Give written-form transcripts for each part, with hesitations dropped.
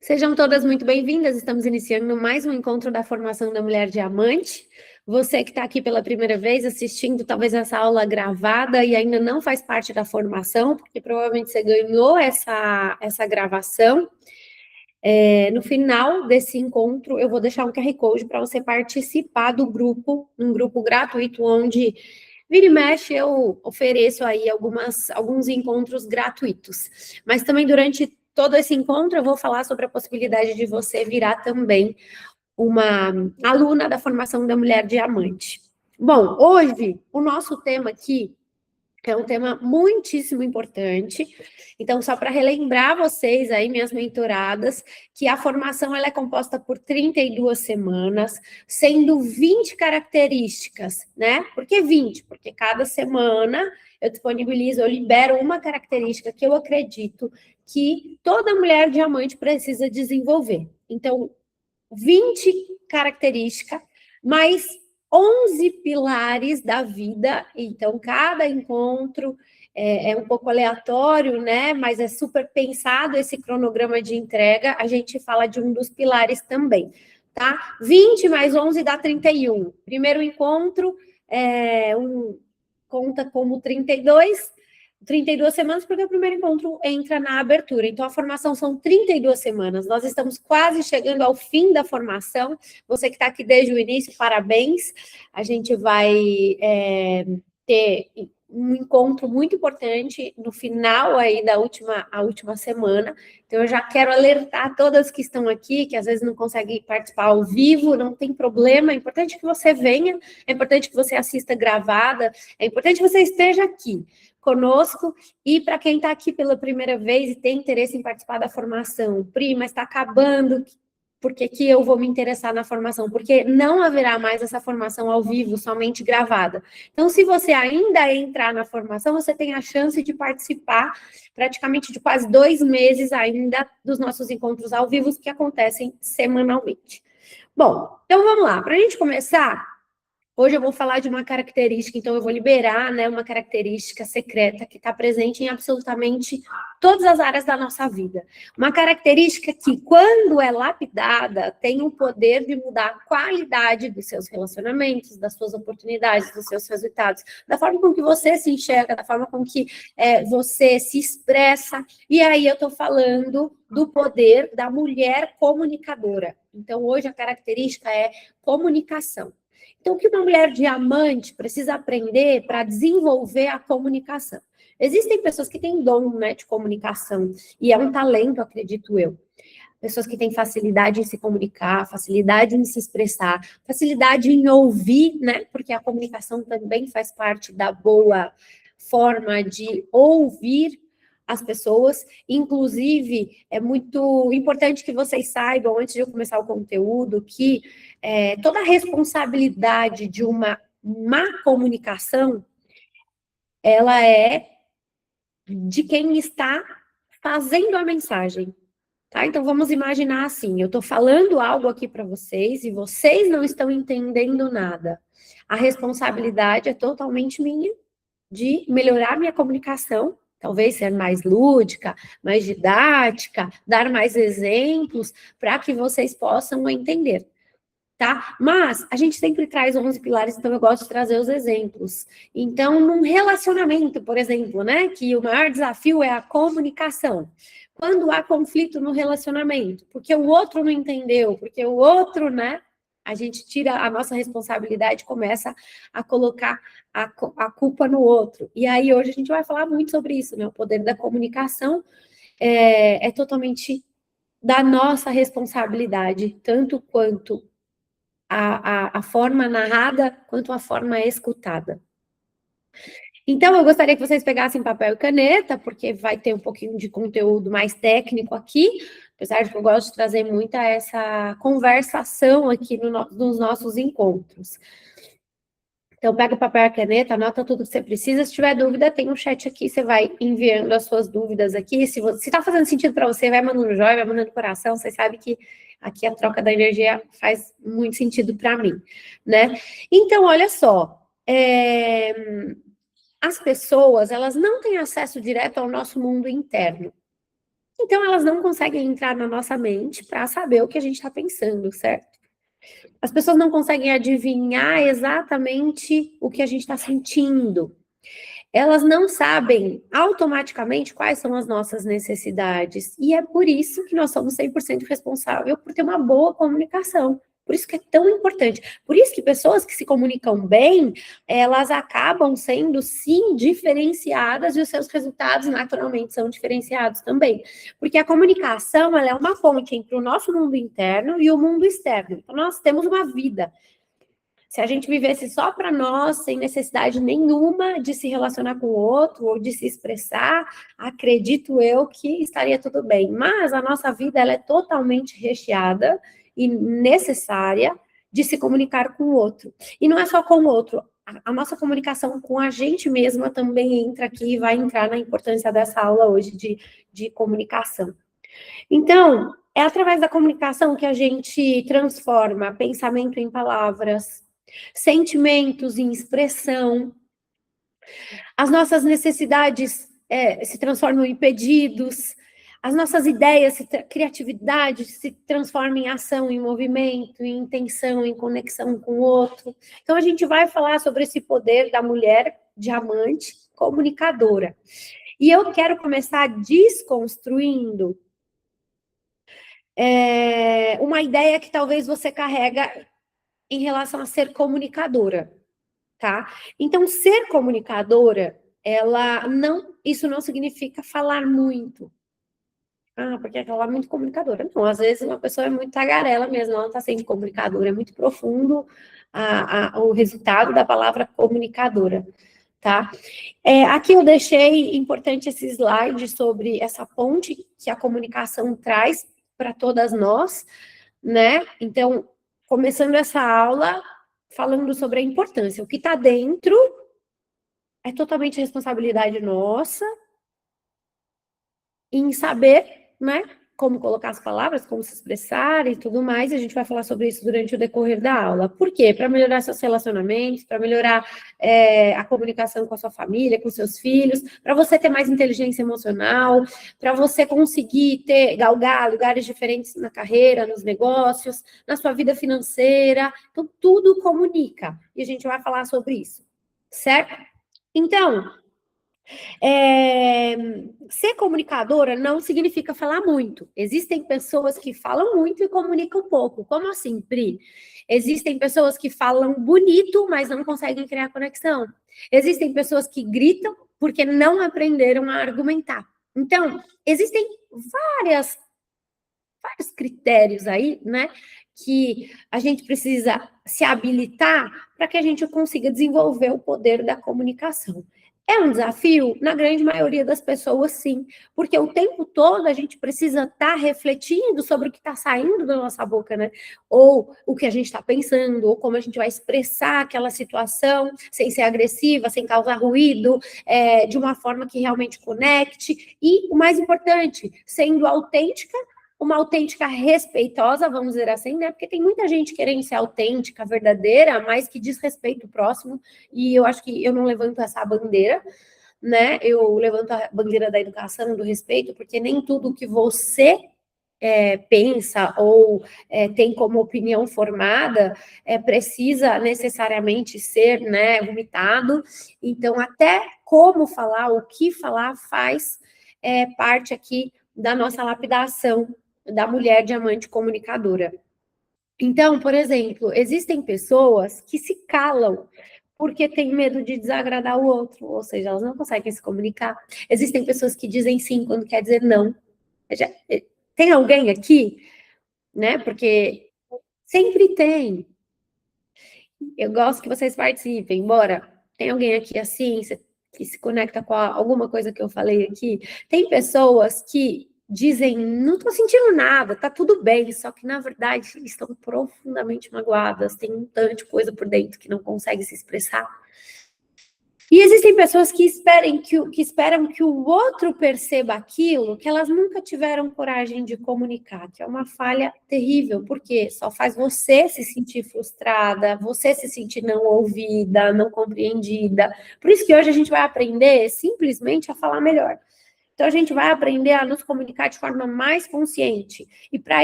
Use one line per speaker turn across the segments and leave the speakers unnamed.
Sejam todas muito bem-vindas. Estamos iniciando mais um encontro da formação da Mulher Diamante. Você que está aqui pela primeira vez assistindo, talvez essa aula gravada e ainda não faz parte da formação, porque provavelmente você ganhou essa gravação. No final desse encontro, eu vou deixar um QR Code para você participar do grupo, um grupo gratuito, onde vira e mexe eu ofereço aí alguns encontros gratuitos. Mas também durante todo esse encontro eu vou falar sobre a possibilidade de você virar também uma aluna da formação da Mulher Diamante. Bom, hoje o nosso tema aqui é um tema muitíssimo importante. Então, só para relembrar vocês aí, minhas mentoradas, que a formação ela é composta por 32 semanas, sendo 20 características, né? Por que 20? Porque cada semana eu disponibilizo, eu libero uma característica que eu acredito que toda mulher diamante precisa desenvolver. Então, 20 características, mais 11 pilares da vida. Então, cada encontro é um pouco aleatório, né? Mas é super pensado esse cronograma de entrega. A gente fala de um dos pilares também, tá? 20 mais 11 dá 31. Primeiro encontro conta como 32 semanas, porque o primeiro encontro entra na abertura. Então, a formação são 32 semanas. Nós estamos quase chegando ao fim da formação. Você que está aqui desde o início, parabéns. A gente vai ter um encontro muito importante no final aí da última semana. Então, eu já quero alertar todas que estão aqui, que às vezes não conseguem participar ao vivo, não tem problema, é importante que você venha, é importante que você assista gravada, é importante que você esteja aqui conosco. E para quem está aqui pela primeira vez e tem interesse em participar da formação, prima, está acabando, por que eu vou me interessar na formação? Porque não haverá mais essa formação ao vivo, somente gravada. Então, se você ainda entrar na formação, você tem a chance de participar praticamente de quase 2 meses ainda dos nossos encontros ao vivo, que acontecem semanalmente. Bom, então vamos lá. Para a gente começar, hoje eu vou falar de uma característica, então eu vou liberar, né, uma característica secreta que está presente em absolutamente todas as áreas da nossa vida. Uma característica que, quando é lapidada, tem o poder de mudar a qualidade dos seus relacionamentos, das suas oportunidades, dos seus resultados, da forma com que você se enxerga, da forma com que você se expressa. E aí eu estou falando do poder da mulher comunicadora. Então, hoje a característica é comunicação. Então, o que uma mulher diamante precisa aprender para desenvolver a comunicação? Existem pessoas que têm dom, né, de comunicação, e é um talento, acredito eu. Pessoas que têm facilidade em se comunicar, facilidade em se expressar, facilidade em ouvir, né, porque a comunicação também faz parte da boa forma de ouvir as pessoas. Inclusive, é muito importante que vocês saibam, antes de eu começar o conteúdo, que toda a responsabilidade de uma má comunicação, ela é de quem está fazendo a mensagem. Tá? Então, vamos imaginar assim, eu estou falando algo aqui para vocês e vocês não estão entendendo nada. A responsabilidade é totalmente minha de melhorar minha comunicação, talvez ser mais lúdica, mais didática, dar mais exemplos para que vocês possam entender. Tá? Mas a gente sempre traz 11 pilares, então eu gosto de trazer os exemplos. Então, num relacionamento, por exemplo, né, que o maior desafio é a comunicação. Quando há conflito no relacionamento, porque o outro não entendeu, porque o outro, né, a gente tira a nossa responsabilidade e começa a colocar a culpa no outro. E aí hoje a gente vai falar muito sobre isso, né? O poder da comunicação é totalmente da nossa responsabilidade, tanto quanto a forma narrada quanto a forma escutada. Então, eu gostaria que vocês pegassem papel e caneta, porque vai ter um pouquinho de conteúdo mais técnico aqui, apesar de que eu gosto de trazer muita essa conversação aqui nos nossos encontros. Então, pega o papel e a caneta, anota tudo que você precisa. Se tiver dúvida, tem um chat aqui, você vai enviando as suas dúvidas aqui. Se está fazendo sentido para você, vai mandando joia, vai mandando coração. Você sabe que aqui a troca da energia faz muito sentido para mim, né? Então, olha só, as pessoas, elas não têm acesso direto ao nosso mundo interno. Então, elas não conseguem entrar na nossa mente para saber o que a gente está pensando, certo? As pessoas não conseguem adivinhar exatamente o que a gente está sentindo. Elas não sabem automaticamente quais são as nossas necessidades. E é por isso que nós somos 100% responsáveis por ter uma boa comunicação. Por isso que é tão importante. Por isso que pessoas que se comunicam bem, elas acabam sendo, sim, diferenciadas e os seus resultados, naturalmente, são diferenciados também. Porque a comunicação, ela é uma ponte entre o nosso mundo interno e o mundo externo. Então, nós temos uma vida. Se a gente vivesse só para nós, sem necessidade nenhuma de se relacionar com o outro ou de se expressar, acredito eu que estaria tudo bem. Mas a nossa vida, ela é totalmente recheada e necessária de se comunicar com o outro. E não é só com o outro, a nossa comunicação com a gente mesma também entra aqui e vai entrar na importância dessa aula hoje de comunicação. Então, é através da comunicação que a gente transforma pensamento em palavras, sentimentos em expressão, as nossas necessidades se transformam em pedidos, as nossas ideias, criatividade se transforma em ação, em movimento, em intenção, em conexão com o outro. Então, a gente vai falar sobre esse poder da mulher diamante comunicadora. E eu quero começar desconstruindo uma ideia que talvez você carrega em relação a ser comunicadora, tá? Então, ser comunicadora, isso não significa falar muito. Porque ela é muito comunicadora. Não, às vezes uma pessoa é muito tagarela mesmo, ela não está sendo comunicadora, é muito profundo o resultado da palavra comunicadora, tá? Aqui eu deixei importante esse slide sobre essa ponte que a comunicação traz para todas nós, né? Então, começando essa aula falando sobre a importância. O que está dentro é totalmente responsabilidade nossa em saber, né, como colocar as palavras, como se expressar e tudo mais, e a gente vai falar sobre isso durante o decorrer da aula. Por quê? Para melhorar seus relacionamentos, para melhorar a comunicação com a sua família, com seus filhos, para você ter mais inteligência emocional, para você conseguir galgar lugares diferentes na carreira, nos negócios, na sua vida financeira. Então, tudo comunica, e a gente vai falar sobre isso, certo? Então, ser comunicadora não significa falar muito. Existem pessoas que falam muito e comunicam pouco. Como assim, Pri? Existem pessoas que falam bonito, mas não conseguem criar conexão. Existem pessoas que gritam porque não aprenderam a argumentar. Então, existem vários critérios aí, né, que a gente precisa se habilitar para que a gente consiga desenvolver o poder da comunicação. É um desafio? Na grande maioria das pessoas, sim, porque o tempo todo a gente precisa estar refletindo sobre o que está saindo da nossa boca, né? Ou o que a gente está pensando, ou como a gente vai expressar aquela situação sem ser agressiva, sem causar ruído, de uma forma que realmente conecte. E, o mais importante, sendo autêntica, uma autêntica respeitosa, vamos dizer assim, né? Porque tem muita gente querendo ser autêntica, verdadeira, mas que diz respeito ao próximo, e eu acho que eu não levanto essa bandeira, né? Eu levanto a bandeira da educação, do respeito, porque nem tudo que você pensa ou tem como opinião formada precisa necessariamente ser, né, vomitado. Então, até como falar, o que falar faz parte aqui da nossa lapidação da mulher diamante comunicadora. Então, por exemplo, existem pessoas que se calam porque têm medo de desagradar o outro, ou seja, elas não conseguem se comunicar. Existem pessoas que dizem sim quando quer dizer não. Tem alguém aqui, né? Porque sempre tem. Eu gosto que vocês participem, bora. Tem alguém aqui assim, que se conecta com alguma coisa que eu falei aqui? Tem pessoas que dizem, não estou sentindo nada, tá tudo bem, só que na verdade estão profundamente magoadas, tem um tanto de coisa por dentro que não consegue se expressar. E existem pessoas que esperam que o outro perceba aquilo que elas nunca tiveram coragem de comunicar, que é uma falha terrível, porque só faz você se sentir frustrada, você se sentir não ouvida, não compreendida. Por isso que hoje a gente vai aprender simplesmente a falar melhor. Então, a gente vai aprender a nos comunicar de forma mais consciente. E para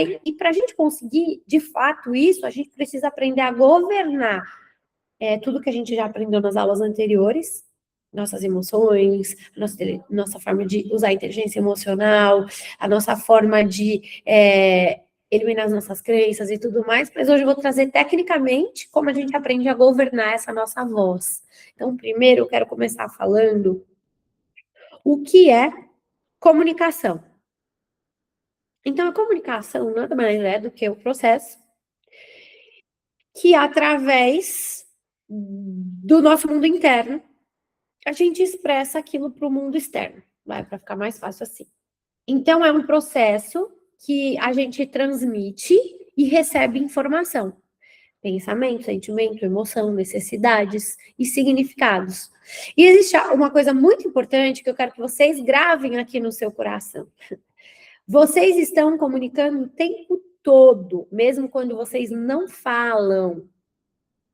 a gente conseguir, de fato, isso, a gente precisa aprender a governar tudo que a gente já aprendeu nas aulas anteriores, nossas emoções, nossa forma de usar a inteligência emocional, a nossa forma de eliminar as nossas crenças e tudo mais, mas hoje eu vou trazer tecnicamente como a gente aprende a governar essa nossa voz. Então, primeiro eu quero começar falando o que é comunicação. Então, a comunicação nada mais é do que o processo que, através do nosso mundo interno, a gente expressa aquilo para o mundo externo, vai, para ficar mais fácil assim. Então, é um processo que a gente transmite e recebe informação. Pensamento, sentimento, emoção, necessidades e significados. E existe uma coisa muito importante que eu quero que vocês gravem aqui no seu coração. Vocês estão comunicando o tempo todo, mesmo quando vocês não falam.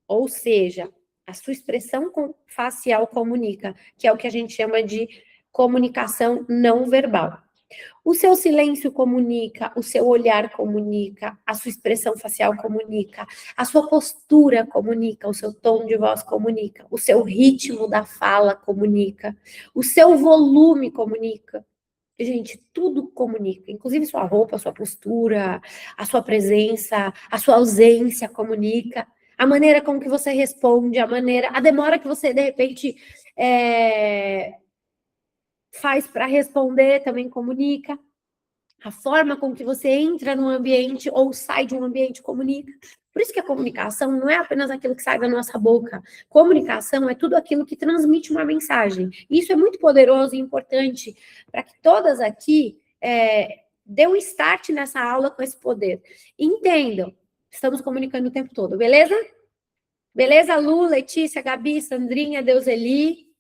Ou seja, a sua expressão facial comunica, que é o que a gente chama de comunicação não verbal. O seu silêncio comunica, o seu olhar comunica, a sua expressão facial comunica, a sua postura comunica, o seu tom de voz comunica, o seu ritmo da fala comunica, o seu volume comunica. Gente, tudo comunica, inclusive sua roupa, sua postura, a sua presença, a sua ausência comunica, a maneira como que você responde, a demora que você, de repente, faz para responder também comunica. A forma com que você entra num ambiente ou sai de um ambiente comunica. Por isso que a comunicação não é apenas aquilo que sai da nossa boca. Comunicação é tudo aquilo que transmite uma mensagem. E isso é muito poderoso e importante para que todas aqui dê um start nessa aula com esse poder. Entendam, estamos comunicando o tempo todo, beleza? Beleza, Lu, Letícia, Gabi, Sandrinha, Deuseli?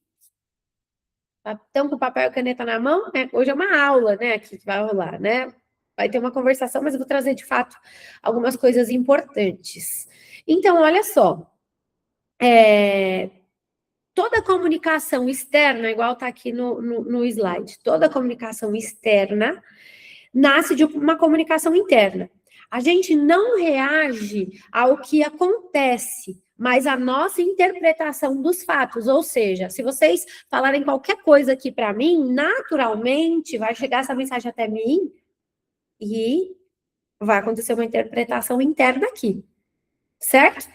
Estão com papel e caneta na mão? Hoje é uma aula, né, aqui que vai rolar, né? Vai ter uma conversação, mas eu vou trazer, de fato, algumas coisas importantes. Então, olha só. Toda comunicação externa, igual está aqui no slide, toda comunicação externa nasce de uma comunicação interna. A gente não reage ao que acontece, mas a nossa interpretação dos fatos. Ou seja, se vocês falarem qualquer coisa aqui para mim, naturalmente vai chegar essa mensagem até mim e vai acontecer uma interpretação interna aqui, certo?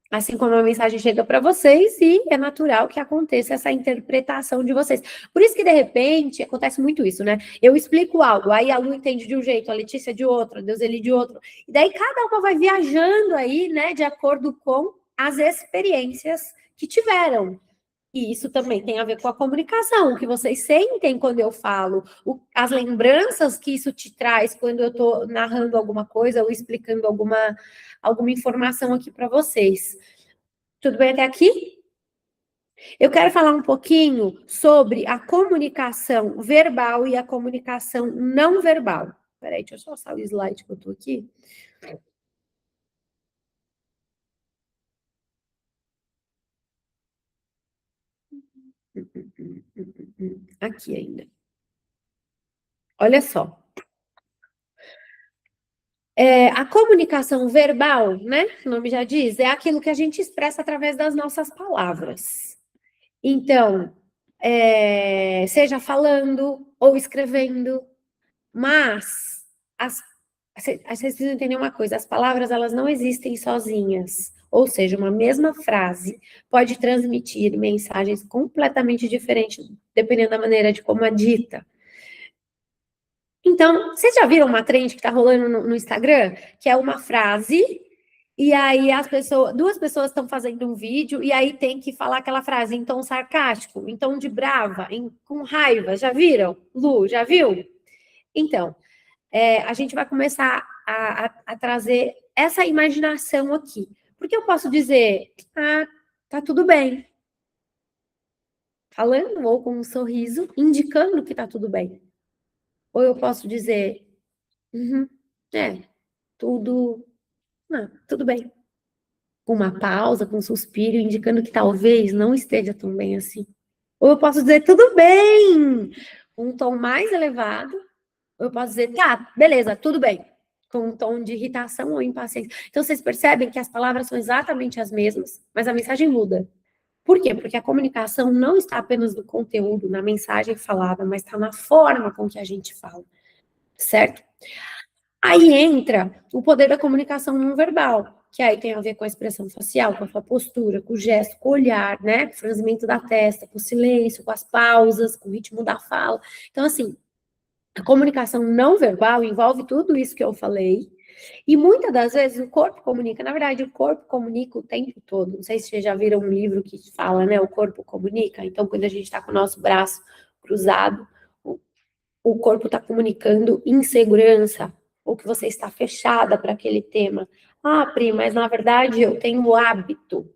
Assim como a mensagem chega para vocês e é natural que aconteça essa interpretação de vocês. Por isso que, de repente, acontece muito isso, né? Eu explico algo, aí a Lu entende de um jeito, a Letícia de outro, a Deuseli de outro. E daí cada uma vai viajando aí, né, de acordo com as experiências que tiveram. E isso também tem a ver com a comunicação, o que vocês sentem quando eu falo, as lembranças que isso te traz quando eu estou narrando alguma coisa ou explicando alguma informação aqui para vocês. Tudo bem até aqui? Eu quero falar um pouquinho sobre a comunicação verbal e a comunicação não verbal. Peraí, deixa eu só passar o slide que eu estou aqui. Aqui ainda. Olha só. A comunicação verbal, né? O nome já diz, é aquilo que a gente expressa através das nossas palavras. Então, seja falando ou escrevendo, mas vocês precisam entender uma coisa, as palavras elas não existem sozinhas. Ou seja, uma mesma frase pode transmitir mensagens completamente diferentes, dependendo da maneira de como é dita. Então, vocês já viram uma trend que está rolando no Instagram? Que é uma frase, e aí duas pessoas estão fazendo um vídeo, e aí tem que falar aquela frase em tom sarcástico, em tom de brava, com raiva. Já viram? Lu, já viu? Então, a gente vai começar a trazer essa imaginação aqui. Porque eu posso dizer, tá tudo bem. Falando ou com um sorriso, indicando que tá tudo bem. Ou eu posso dizer, tudo bem. Com uma pausa, com um suspiro, indicando que talvez não esteja tão bem assim. Ou eu posso dizer, tudo bem, um tom mais elevado, eu posso dizer, tá, beleza, tudo bem, com um tom de irritação ou impaciência. Então, vocês percebem que as palavras são exatamente as mesmas, mas a mensagem muda. Por quê? Porque a comunicação não está apenas no conteúdo, na mensagem falada, mas está na forma com que a gente fala, certo? Aí entra o poder da comunicação não verbal, que aí tem a ver com a expressão facial, com a sua postura, com o gesto, com o olhar, né? Com o franzimento da testa, com o silêncio, com as pausas, com o ritmo da fala. Então, assim, a comunicação não verbal envolve tudo isso que eu falei, e muitas das vezes o corpo comunica. Na verdade, o corpo comunica o tempo todo. Não sei se vocês já viram um livro que fala, né? O corpo comunica. Então, quando a gente está com o nosso braço cruzado, o corpo está comunicando insegurança, ou que você está fechada para aquele tema. Ah, Pri, mas na verdade eu tenho o hábito.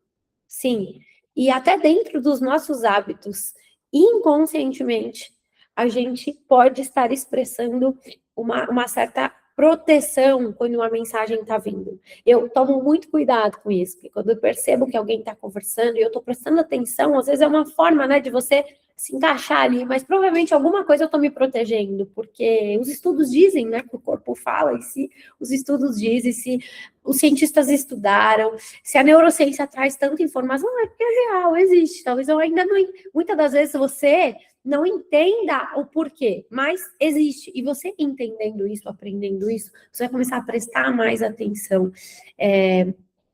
Sim. E até dentro dos nossos hábitos, inconscientemente, a gente pode estar expressando uma certa proteção quando uma mensagem está vindo. Eu tomo muito cuidado com isso, porque quando eu percebo que alguém está conversando e eu estou prestando atenção, às vezes é uma forma, né, de você se encaixar ali, mas provavelmente alguma coisa eu estou me protegendo, porque os estudos dizem, né, que o corpo fala, e se os estudos dizem, se os cientistas estudaram, se a neurociência traz tanta informação, é porque é real, existe. Talvez eu ainda não... Muitas das vezes você não entenda o porquê, mas existe. E você entendendo isso, aprendendo isso, você vai começar a prestar mais atenção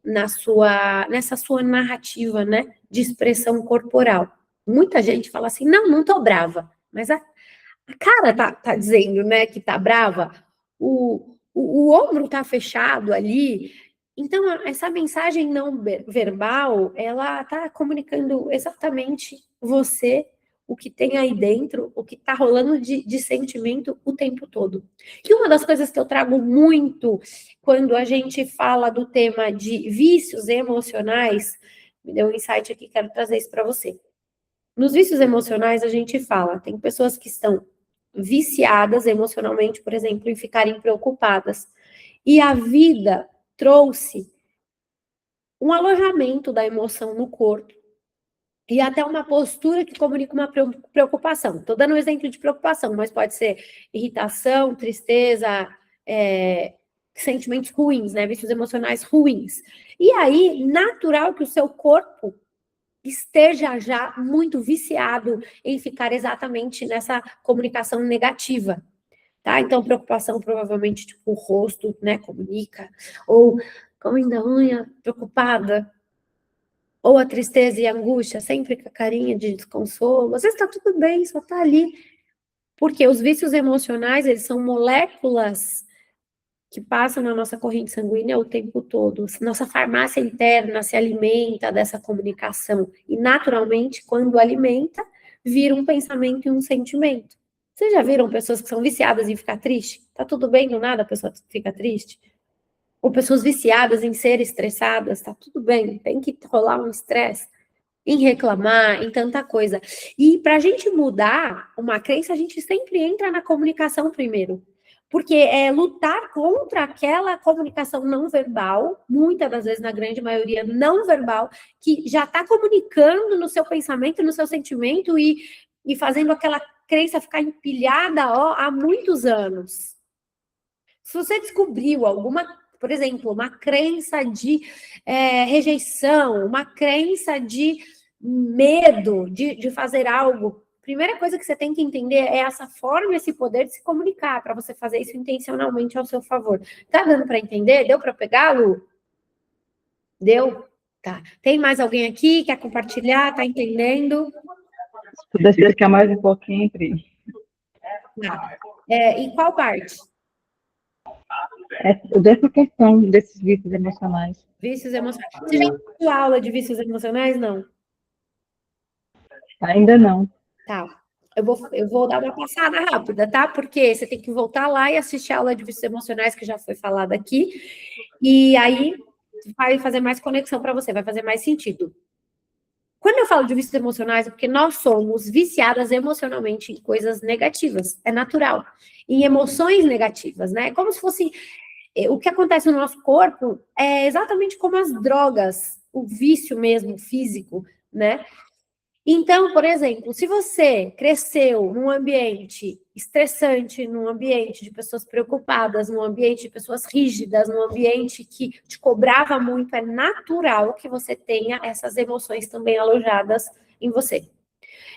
nessa sua narrativa, né, de expressão corporal. Muita gente fala assim, não tô brava, mas a cara tá dizendo, né, que tá brava, o ombro tá fechado ali. Então, essa mensagem não verbal, ela tá comunicando exatamente você, o que tem aí dentro, o que tá rolando de sentimento o tempo todo. E uma das coisas que eu trago muito quando a gente fala do tema de vícios emocionais, me deu um insight aqui, quero trazer isso para você. Nos vícios emocionais, a gente fala, tem pessoas que estão viciadas emocionalmente, por exemplo, em ficarem preocupadas. E a vida trouxe um alojamento da emoção no corpo e até uma postura que comunica uma preocupação. Estou dando um exemplo de preocupação, mas pode ser irritação, tristeza, sentimentos ruins, né? Vícios emocionais ruins. E aí, natural que o seu corpo esteja já muito viciado em ficar exatamente nessa comunicação negativa, tá? Então, preocupação provavelmente, tipo, o rosto, né, comunica, ou como ainda unha, preocupada, ou a tristeza e a angústia, sempre com a carinha de desconsolo, às vezes tá tudo bem, só tá ali, porque os vícios emocionais, eles são moléculas que passam na nossa corrente sanguínea o tempo todo. Nossa farmácia interna se alimenta dessa comunicação. E, naturalmente, quando alimenta, vira um pensamento e um sentimento. Vocês já viram pessoas que são viciadas em ficar triste? Tá tudo bem, do nada a pessoa fica triste? Ou pessoas viciadas em ser estressadas? Tá tudo bem, tem que rolar um estresse. Em reclamar, em tanta coisa. E para a gente mudar uma crença, a gente sempre entra na comunicação primeiro. Porque é lutar contra aquela comunicação não verbal, muitas das vezes, na grande maioria, não verbal, que já está comunicando no seu pensamento, no seu sentimento e fazendo aquela crença ficar empilhada há muitos anos. Se você descobriu alguma, por exemplo, uma crença de rejeição, uma crença de medo de fazer algo, primeira coisa que você tem que entender é essa forma, esse poder de se comunicar, para você fazer isso intencionalmente ao seu favor. Tá dando para entender? Deu para pegar, Lu? Deu? Tá. Tem mais alguém aqui? Quer compartilhar? Tá entendendo?
Se pudesse explicar mais um pouquinho, Pri.
Tá. Em qual parte?
Dessa questão desses vícios emocionais.
Vícios emocionais. Você já teve aula de vícios emocionais? Não.
Ainda não.
Tá. Eu vou dar uma passada rápida, tá? Porque você tem que voltar lá e assistir a aula de vícios emocionais que já foi falada aqui. E aí vai fazer mais conexão para você, vai fazer mais sentido. Quando eu falo de vícios emocionais, é porque nós somos viciadas emocionalmente em coisas negativas. É natural. Em emoções negativas, né? Como se fosse... O que acontece no nosso corpo é exatamente como as drogas, o vício mesmo, físico, né? Então, por exemplo, se você cresceu num ambiente estressante, num ambiente de pessoas preocupadas, num ambiente de pessoas rígidas, num ambiente que te cobrava muito, é natural que você tenha essas emoções também alojadas em você.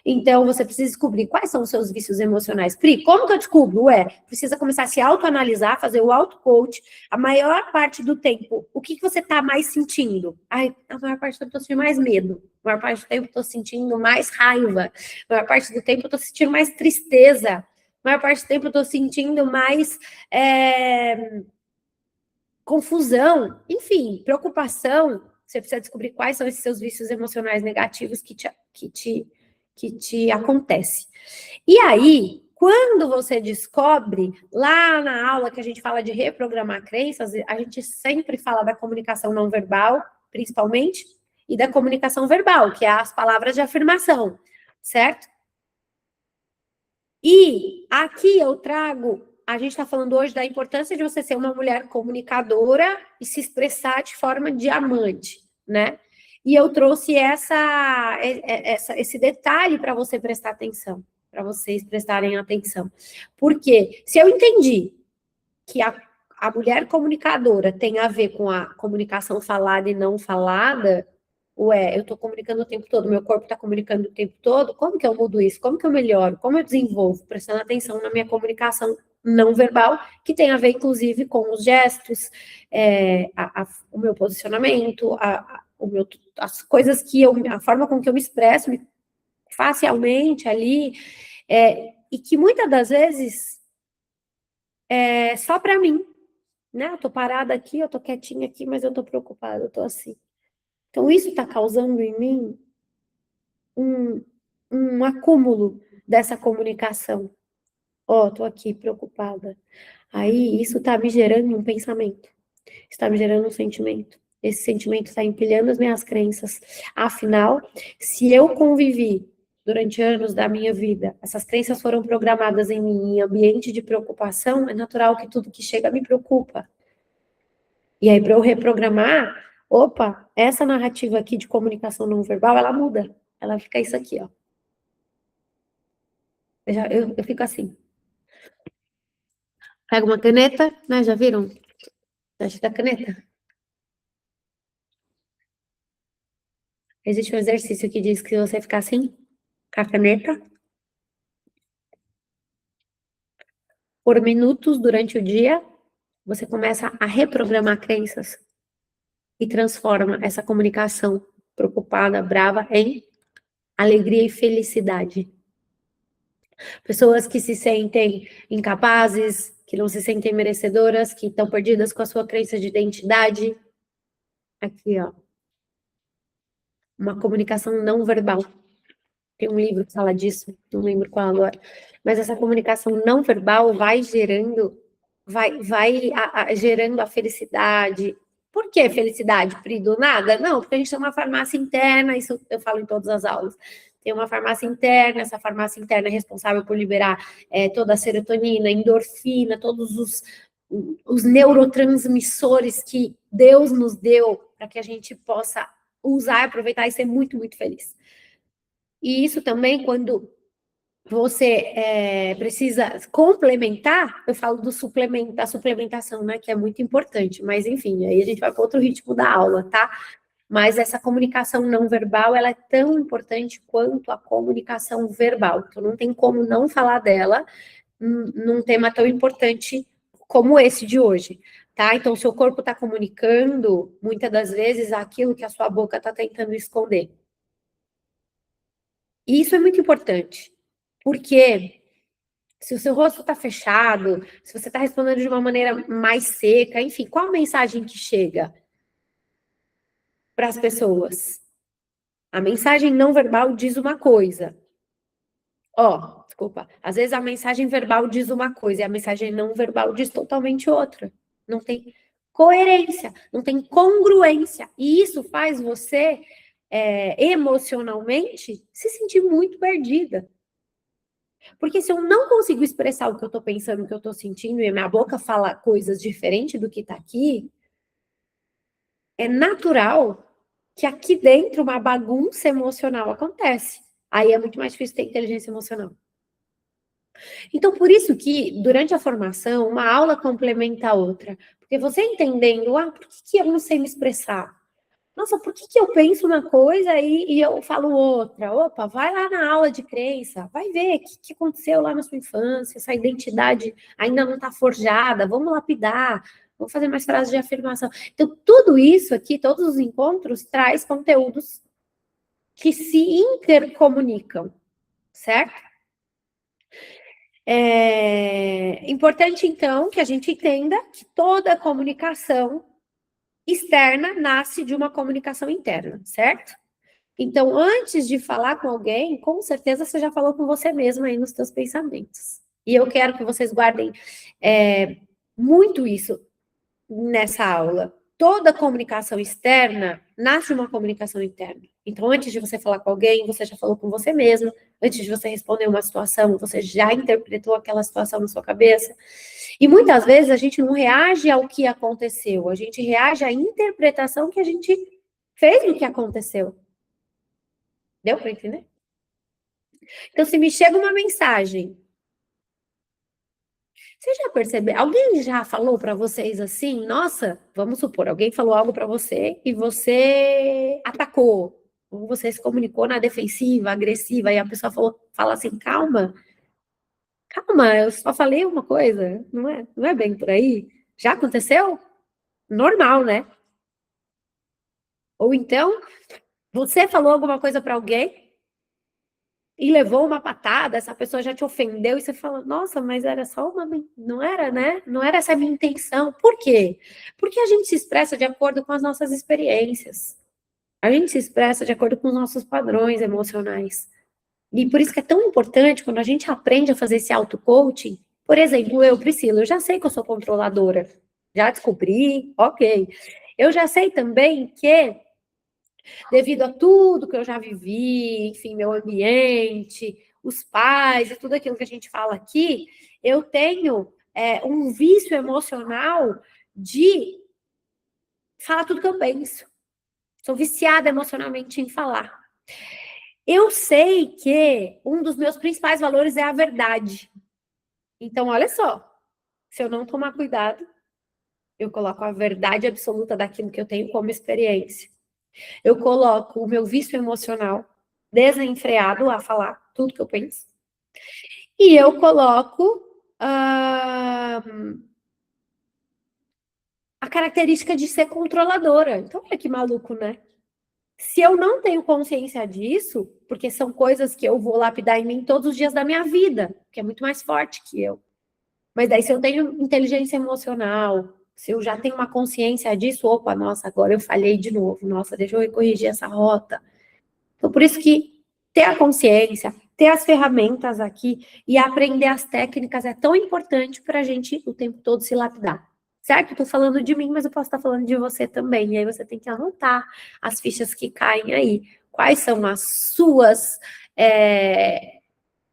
Então, você precisa descobrir quais são os seus vícios emocionais. Pri, como que eu descubro? Precisa começar a se autoanalisar, fazer o auto-coach. A maior parte do tempo, o que você está mais sentindo? Ai, a maior parte do tempo eu estou sentindo mais medo. A maior parte do tempo eu estou sentindo mais raiva. A maior parte do tempo eu estou sentindo mais tristeza. A maior parte do tempo eu estou sentindo mais confusão. Enfim, preocupação. Você precisa descobrir quais são esses seus vícios emocionais negativos que te acontece. E aí, quando você descobre, lá na aula que a gente fala de reprogramar crenças, a gente sempre fala da comunicação não verbal, principalmente, e da comunicação verbal, que é as palavras de afirmação, certo? E aqui eu trago, a gente está falando hoje da importância de você ser uma mulher comunicadora e se expressar de forma diamante, né? E eu trouxe esse detalhe para você prestar atenção, para vocês prestarem atenção. Porque se eu entendi que a mulher comunicadora tem a ver com a comunicação falada e não falada, eu estou comunicando o tempo todo, meu corpo está comunicando o tempo todo, como que eu mudo isso? Como que eu melhoro? Como eu desenvolvo? Prestando atenção na minha comunicação não verbal, que tem a ver, inclusive, com os gestos, o meu posicionamento, as coisas a forma com que eu me expresso facialmente ali, e que muitas das vezes é só para mim, né? Eu tô parada aqui, eu tô quietinha aqui, mas eu tô preocupada, eu tô assim. Então, isso está causando em mim um acúmulo dessa comunicação. Tô aqui preocupada. Aí, isso está me gerando um pensamento. Está me gerando um sentimento. Esse sentimento está empilhando as minhas crenças. Afinal, se eu convivi durante anos da minha vida, essas crenças foram programadas em mim em ambiente de preocupação, é natural que tudo que chega me preocupa. E aí, para eu reprogramar, essa narrativa aqui de comunicação não verbal, ela muda. Ela fica isso aqui, ó. Eu fico assim. Pega uma caneta, né? Já viram? Teste da caneta. Existe um exercício que diz que se você ficar assim, com a caneta, por minutos durante o dia, você começa a reprogramar crenças e transforma essa comunicação preocupada, brava, em alegria e felicidade. Pessoas que se sentem incapazes, que não se sentem merecedoras, que estão perdidas com a sua crença de identidade. Aqui, ó. Uma comunicação não verbal. Tem um livro que fala disso, não lembro qual agora. Mas essa comunicação não verbal vai gerando gerando a felicidade. Por que felicidade, Pri? Do nada? Não, porque a gente tem uma farmácia interna, isso eu falo em todas as aulas. Tem uma farmácia interna, essa farmácia interna é responsável por liberar toda a serotonina, endorfina, todos os neurotransmissores que Deus nos deu para que a gente possa usar, aproveitar e ser muito, muito feliz. E isso também, quando você precisa complementar, eu falo da suplementação, né, que é muito importante, mas enfim, aí a gente vai para outro ritmo da aula, tá? Mas essa comunicação não verbal, ela é tão importante quanto a comunicação verbal, então não tem como não falar dela num tema tão importante como esse de hoje, tá? Então, o seu corpo está comunicando, muitas das vezes, aquilo que a sua boca está tentando esconder. E isso é muito importante, porque se o seu rosto está fechado, se você está respondendo de uma maneira mais seca, enfim, qual a mensagem que chega para as pessoas? A mensagem não verbal diz uma coisa. Desculpa. Às vezes a mensagem verbal diz uma coisa e a mensagem não verbal diz totalmente outra. Não tem coerência, não tem congruência. E isso faz você, emocionalmente, se sentir muito perdida. Porque se eu não consigo expressar o que eu estou pensando, o que eu estou sentindo, e a minha boca fala coisas diferentes do que está aqui, é natural que aqui dentro uma bagunça emocional acontece. Aí é muito mais difícil ter inteligência emocional. Então, por isso que, durante a formação, uma aula complementa a outra. Porque você entendendo, por que eu não sei me expressar? Nossa, por que eu penso uma coisa e eu falo outra? Opa, vai lá na aula de crença, vai ver o que aconteceu lá na sua infância, essa identidade ainda não está forjada, vamos lapidar, vamos fazer mais frases de afirmação. Então, tudo isso aqui, todos os encontros, traz conteúdos que se intercomunicam, certo? É importante, então, que a gente entenda que toda comunicação externa nasce de uma comunicação interna, certo? Então, antes de falar com alguém, com certeza você já falou com você mesma aí nos seus pensamentos. E eu quero que vocês guardem muito isso nessa aula. Toda comunicação externa nasce de uma comunicação interna. Então, antes de você falar com alguém, você já falou com você mesmo. Antes de você responder uma situação, você já interpretou aquela situação na sua cabeça. E muitas vezes a gente não reage ao que aconteceu, a gente reage à interpretação que a gente fez do que aconteceu. Deu para entender? Então, se me chega uma mensagem, você já percebeu? Alguém já falou para vocês assim? Nossa, vamos supor, alguém falou algo para você e você atacou, ou você se comunicou na defensiva, agressiva, e a pessoa fala assim: calma, calma, eu só falei uma coisa, não é bem por aí. Já aconteceu? Normal, né? Ou então, você falou alguma coisa para alguém e levou uma patada, essa pessoa já te ofendeu e você fala, nossa, mas era só uma... Não era, né? Não era essa a minha intenção. Por quê? Porque a gente se expressa de acordo com as nossas experiências. A gente se expressa de acordo com os nossos padrões emocionais. E por isso que é tão importante quando a gente aprende a fazer esse auto-coaching. Por exemplo, eu, Priscila, eu já sei que eu sou controladora. Já descobri, ok. Eu já sei também que devido a tudo que eu já vivi, enfim, meu ambiente, os pais e tudo aquilo que a gente fala aqui, eu tenho um vício emocional de falar tudo que eu penso. Sou viciada emocionalmente em falar. Eu sei que um dos meus principais valores é a verdade. Então, olha só, se eu não tomar cuidado, eu coloco a verdade absoluta daquilo que eu tenho como experiência. Eu coloco o meu vício emocional desenfreado a falar tudo que eu penso. E eu coloco a característica de ser controladora. Então, olha que maluco, né? Se eu não tenho consciência disso, porque são coisas que eu vou lapidar em mim todos os dias da minha vida, que é muito mais forte que eu. Mas daí, se eu tenho inteligência emocional, se eu já tenho uma consciência disso, opa, nossa, agora eu falhei de novo, nossa, deixa eu corrigir essa rota. Então, por isso que ter a consciência, ter as ferramentas aqui e aprender as técnicas é tão importante para a gente o tempo todo se lapidar. Certo? Estou falando de mim, mas eu posso estar falando de você também. E aí você tem que anotar as fichas que caem aí. Quais são as suas...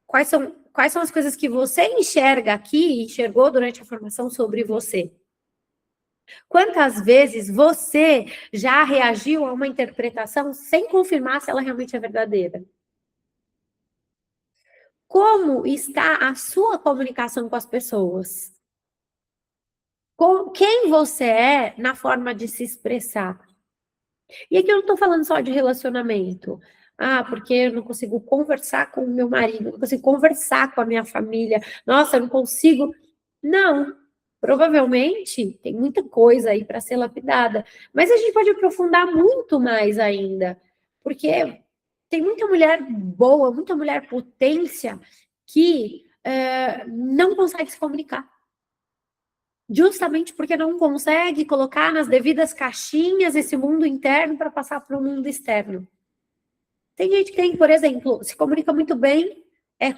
quais são as coisas que você enxerga aqui, enxergou durante a formação sobre você? Quantas vezes você já reagiu a uma interpretação sem confirmar se ela realmente é verdadeira? Como está a sua comunicação com as pessoas? Com quem você é na forma de se expressar? E aqui eu não estou falando só de relacionamento. Porque eu não consigo conversar com o meu marido, não consigo conversar com a minha família. Nossa, eu não consigo. Não. Provavelmente tem muita coisa aí para ser lapidada. Mas a gente pode aprofundar muito mais ainda. Porque tem muita mulher boa, muita mulher potência que não consegue se comunicar. Justamente porque não consegue colocar nas devidas caixinhas esse mundo interno para passar para o mundo externo. Tem gente que tem, por exemplo, se comunica muito bem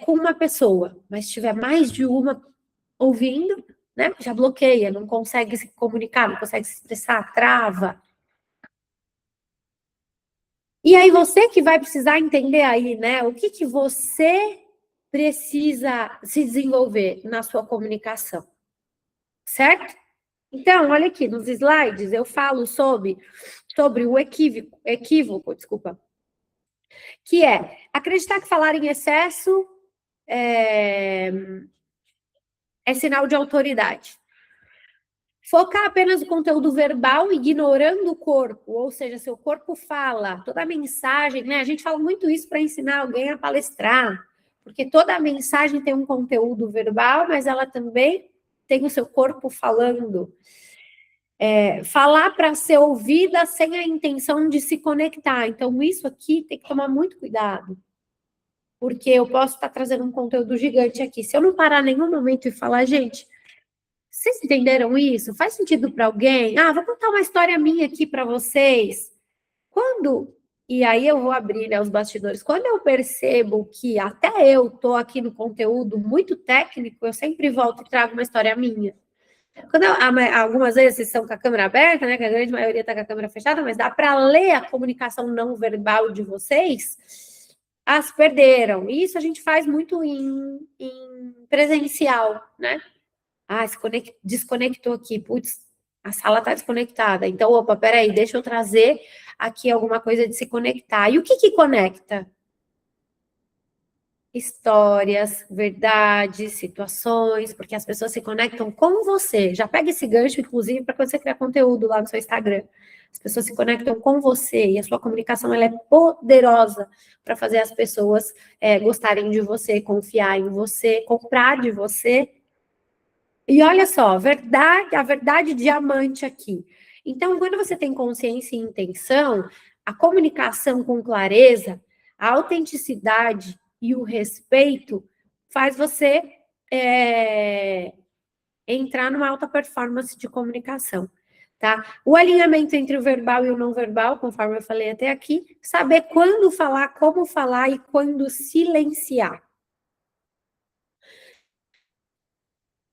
com uma pessoa, mas se tiver mais de uma ouvindo, né, já bloqueia, não consegue se comunicar, não consegue se expressar, trava. E aí você que vai precisar entender aí, né, o que você precisa se desenvolver na sua comunicação, certo? Então, olha aqui, nos slides eu falo sobre o equívoco, desculpa, que é acreditar que falar em excesso é sinal de autoridade. Focar apenas no conteúdo verbal, ignorando o corpo, ou seja, seu corpo fala, toda a mensagem, né? A gente fala muito isso para ensinar alguém a palestrar, porque toda a mensagem tem um conteúdo verbal, mas ela também tem o seu corpo falando. Falar para ser ouvida sem a intenção de se conectar. Então, isso aqui tem que tomar muito cuidado, porque eu posso estar trazendo um conteúdo gigante aqui. Se eu não parar em nenhum momento e falar, gente, vocês entenderam isso? Faz sentido para alguém? Ah, vou contar uma história minha aqui para vocês. E aí eu vou abrir, né, os bastidores. Quando eu percebo que até eu estou aqui no conteúdo muito técnico, eu sempre volto e trago uma história minha. Algumas vezes vocês estão com a câmera aberta, né? Que a grande maioria está com a câmera fechada, mas dá para ler a comunicação não verbal de vocês. As perderam. Isso a gente faz muito em presencial, né? Desconectou aqui, putz, a sala está desconectada. Então, opa, peraí, deixa eu trazer aqui alguma coisa de se conectar. E o que conecta? Histórias, verdades, situações, porque as pessoas se conectam com você. Já pega esse gancho, inclusive, para quando você criar conteúdo lá no seu Instagram. As pessoas se conectam com você e a sua comunicação ela é poderosa para fazer as pessoas gostarem de você, confiar em você, comprar de você. E olha só, a verdade diamante aqui. Então, quando você tem consciência e intenção, a comunicação com clareza, a autenticidade e o respeito faz você entrar numa alta performance de comunicação, tá? O alinhamento entre o verbal e o não verbal, conforme eu falei até aqui, saber quando falar, como falar e quando silenciar.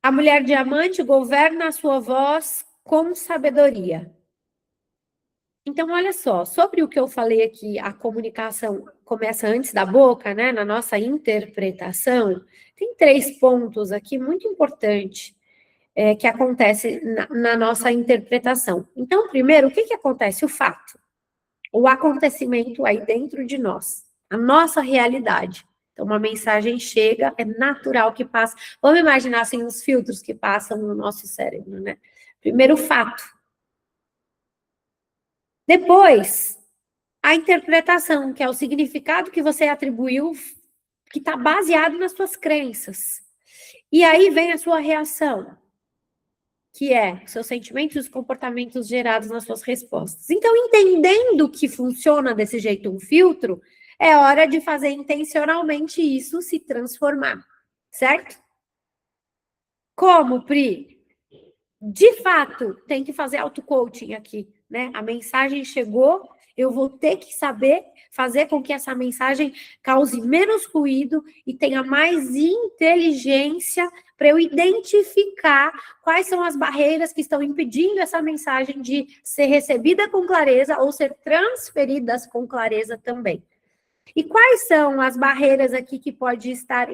A mulher diamante governa a sua voz com sabedoria. Então, olha só, sobre o que eu falei aqui, a comunicação começa antes da boca, né? Na nossa interpretação, tem 3 pontos aqui muito importantes que acontece na nossa interpretação. Então, primeiro, o que acontece? O fato, o acontecimento aí dentro de nós, a nossa realidade. Então, uma mensagem chega, é natural que passe. Vamos imaginar assim os filtros que passam no nosso cérebro, né? Primeiro, o fato. Depois, a interpretação, que é o significado que você atribuiu, que está baseado nas suas crenças. E aí vem a sua reação, que é seus sentimentos e os comportamentos gerados nas suas respostas. Então, entendendo que funciona desse jeito um filtro, é hora de fazer intencionalmente isso se transformar, certo? Como, Pri? De fato, tem que fazer auto-coaching aqui, né? A mensagem chegou, eu vou ter que saber fazer com que essa mensagem cause menos ruído e tenha mais inteligência para eu identificar quais são as barreiras que estão impedindo essa mensagem de ser recebida com clareza ou ser transferidas com clareza também. E quais são as barreiras aqui que pode estar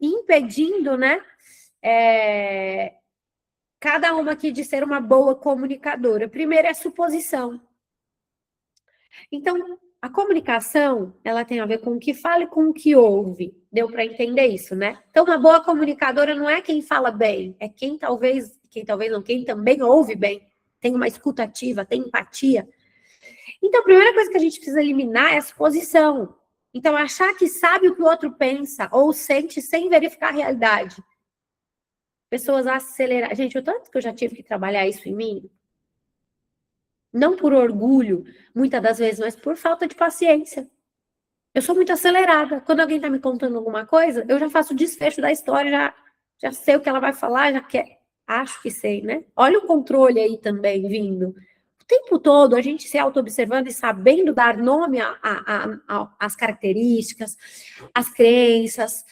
impedindo, né? Cada uma aqui de ser uma boa comunicadora. Primeiro é suposição. Então, a comunicação, ela tem a ver com o que fala e com o que ouve. Deu para entender isso, né? Então, uma boa comunicadora não é quem fala bem, é quem também ouve bem, tem uma escuta ativa, tem empatia. Então, a primeira coisa que a gente precisa eliminar é a suposição. Então, achar que sabe o que o outro pensa ou sente sem verificar a realidade. Pessoas acelerar. Gente, o tanto que eu já tive que trabalhar isso em mim, não por orgulho, muitas das vezes, mas por falta de paciência. Eu sou muito acelerada. Quando alguém está me contando alguma coisa, eu já faço o desfecho da história, já sei o que ela vai falar, acho que sei, né? Olha o controle aí também vindo. O tempo todo a gente se auto-observando e sabendo dar nome às características, às crenças.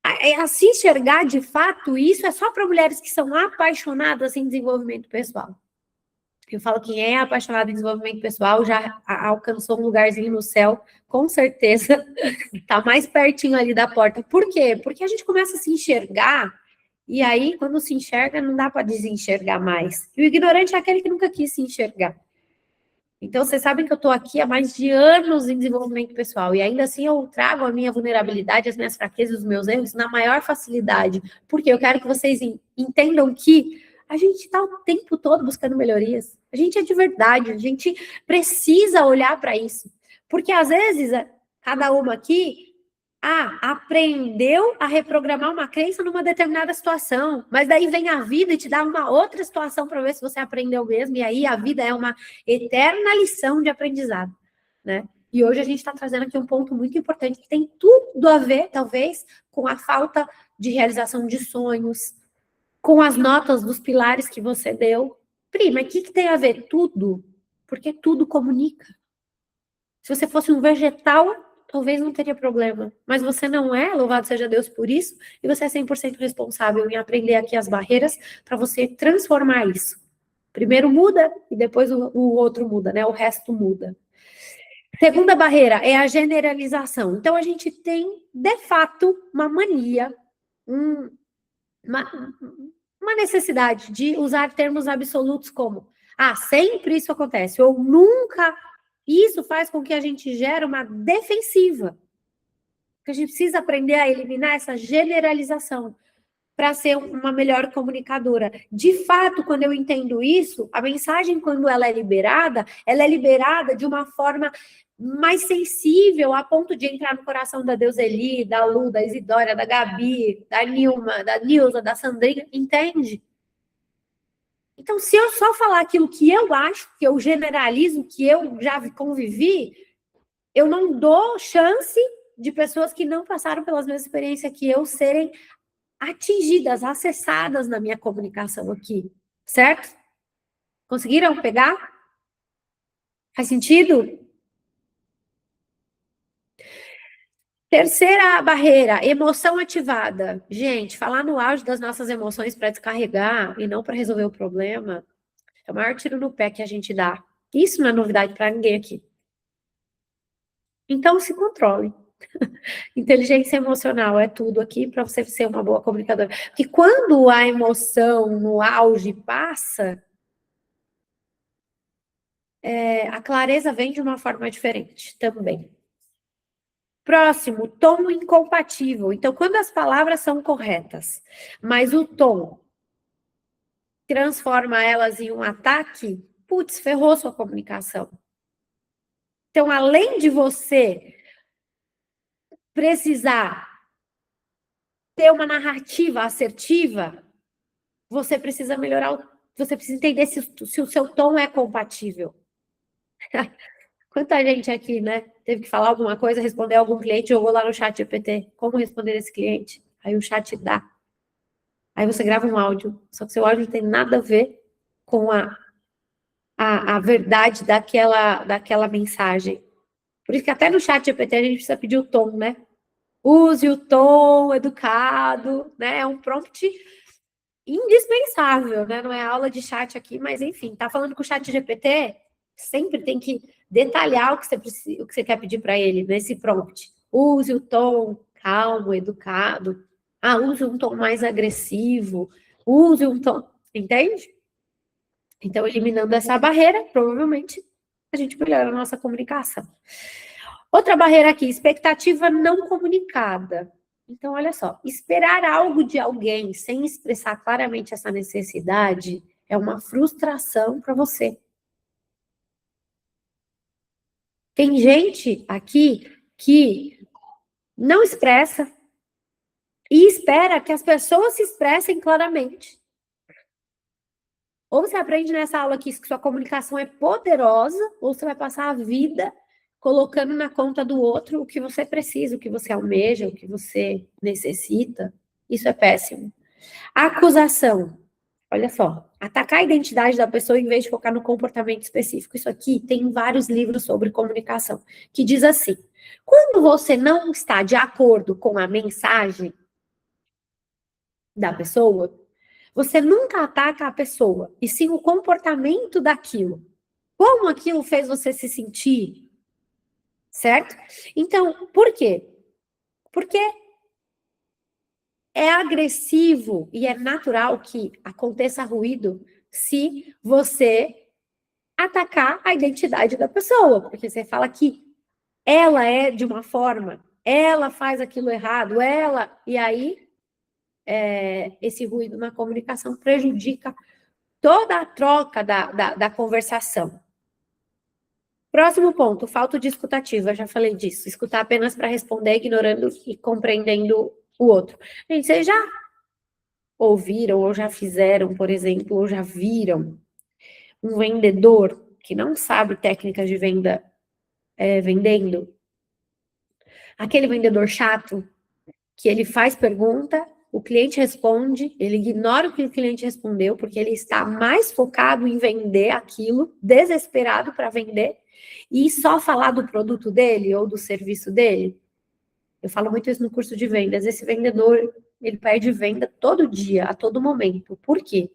A se enxergar de fato, isso é só para mulheres que são apaixonadas em desenvolvimento pessoal. Eu falo que quem é apaixonado em desenvolvimento pessoal já alcançou um lugarzinho no céu, com certeza está mais pertinho ali da porta. Por quê? Porque a gente começa a se enxergar, e aí, quando se enxerga, não dá para desenxergar mais. E o ignorante é aquele que nunca quis se enxergar. Então, vocês sabem que eu estou aqui há mais de anos em desenvolvimento pessoal, e ainda assim eu trago a minha vulnerabilidade, as minhas fraquezas, os meus erros na maior facilidade, porque eu quero que vocês entendam que a gente está o tempo todo buscando melhorias. A gente é de verdade, a gente precisa olhar para isso. Porque às vezes, cada uma aqui, aprendeu a reprogramar uma crença numa determinada situação, mas daí vem a vida e te dá uma outra situação para ver se você aprendeu mesmo, e aí a vida é uma eterna lição de aprendizado, né? E hoje a gente está trazendo aqui um ponto muito importante que tem tudo a ver, talvez, com a falta de realização de sonhos, com as notas dos pilares que você deu. Prima, o que tem a ver? Tudo. Porque tudo comunica. Se você fosse um vegetal, talvez não teria problema. Mas você não é, louvado seja Deus por isso, e você é 100% responsável em aprender aqui as barreiras para você transformar isso. Primeiro muda e depois o outro muda, né? O resto muda. Segunda barreira é a generalização. Então, a gente tem, de fato, uma mania, uma necessidade de usar termos absolutos como sempre isso acontece, ou nunca. Isso faz com que a gente gere uma defensiva. Porque a gente precisa aprender a eliminar essa generalização para ser uma melhor comunicadora. De fato, quando eu entendo isso, a mensagem, quando ela é liberada de uma forma mais sensível, a ponto de entrar no coração da Deuseli, da Lu, da Isidória, da Gabi, da Nilma, da Nilza, da Sandrinha, entende? Então, se eu só falar aquilo que eu acho, que eu generalizo, que eu já convivi, eu não dou chance de pessoas que não passaram pelas mesmas experiências que eu serem atingidas, acessadas na minha comunicação aqui, certo? Conseguiram pegar? Faz sentido? Terceira barreira, emoção ativada. Gente, falar no auge das nossas emoções para descarregar e não para resolver o problema é o maior tiro no pé que a gente dá. Isso não é novidade para ninguém aqui. Então, se controle. Inteligência emocional é tudo aqui para você ser uma boa comunicadora. Porque quando a emoção no auge passa, a clareza vem de uma forma diferente também. Próximo, tom incompatível. Então, quando as palavras são corretas, mas o tom transforma elas em um ataque, putz, ferrou sua comunicação. Então, além de você precisar ter uma narrativa assertiva, você precisa melhorar, você precisa entender se o seu tom é compatível. Quanta gente aqui, né, teve que falar alguma coisa, responder a algum cliente, jogou lá no chat GPT, como responder esse cliente? Aí o chat dá. Aí você grava um áudio, só que seu áudio não tem nada a ver com a verdade daquela mensagem. Por isso que até no chat GPT a gente precisa pedir o tom, né? Use o tom educado, né? É um prompt indispensável, né? Não é aula de chat aqui, mas enfim, tá falando com o chat GPT, sempre tem que detalhar o que você quer pedir para ele nesse prompt. Use o tom calmo, educado. Use um tom mais agressivo. Use um tom... Entende? Então, eliminando essa barreira, provavelmente, a gente melhora a nossa comunicação. Outra barreira aqui, expectativa não comunicada. Então, olha só, esperar algo de alguém sem expressar claramente essa necessidade é uma frustração para você. Tem gente aqui que não expressa e espera que as pessoas se expressem claramente. Ou você aprende nessa aula aqui que sua comunicação é poderosa, ou você vai passar a vida colocando na conta do outro o que você precisa, o que você almeja, o que você necessita. Isso é péssimo. Acusação. Olha só, atacar a identidade da pessoa em vez de focar no comportamento específico. Isso aqui tem vários livros sobre comunicação, que diz assim, quando você não está de acordo com a mensagem da pessoa, você nunca ataca a pessoa, e sim o comportamento daquilo. Como aquilo fez você se sentir, certo? Então, por quê? Porque é agressivo e é natural que aconteça ruído se você atacar a identidade da pessoa, porque você fala que ela é de uma forma, ela faz aquilo errado, e aí esse ruído na comunicação prejudica toda a troca da conversação. Próximo ponto, falta de escutativa, eu já falei disso. Escutar apenas para responder, ignorando e compreendendo o outro. Gente, vocês já ouviram ou já fizeram, por exemplo, ou já viram um vendedor que não sabe técnicas de venda vendendo? Aquele vendedor chato que ele faz pergunta, o cliente responde, ele ignora o que o cliente respondeu, porque ele está mais focado em vender aquilo, desesperado para vender, e só falar do produto dele ou do serviço dele. Eu falo muito isso no curso de vendas. Esse vendedor, ele perde venda todo dia, a todo momento. Por quê?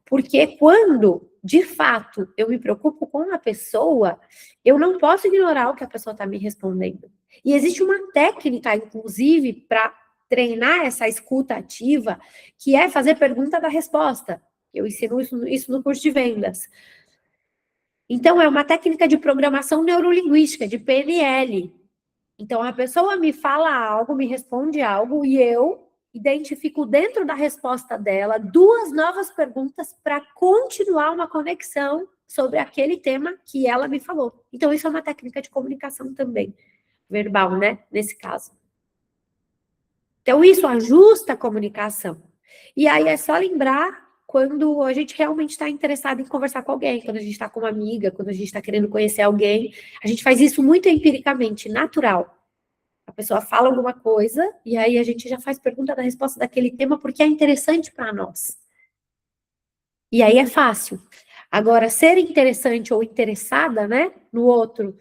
Porque quando, de fato, eu me preocupo com a pessoa, eu não posso ignorar o que a pessoa está me respondendo. E existe uma técnica, inclusive, para treinar essa escuta ativa, que é fazer pergunta da resposta. Eu ensino isso no curso de vendas. Então, é uma técnica de programação neurolinguística, de PNL. Então, a pessoa me fala algo, me responde algo, e eu identifico dentro da resposta dela 2 novas perguntas para continuar uma conexão sobre aquele tema que ela me falou. Então, isso é uma técnica de comunicação também, verbal, né? Nesse caso. Então, isso ajusta a comunicação. E aí é só lembrar quando a gente realmente está interessado em conversar com alguém, quando a gente está com uma amiga, quando a gente está querendo conhecer alguém. A gente faz isso muito empiricamente, natural. A pessoa fala alguma coisa e aí a gente já faz pergunta da resposta daquele tema porque é interessante para nós. E aí é fácil. Agora, ser interessante ou interessada, né, no outro,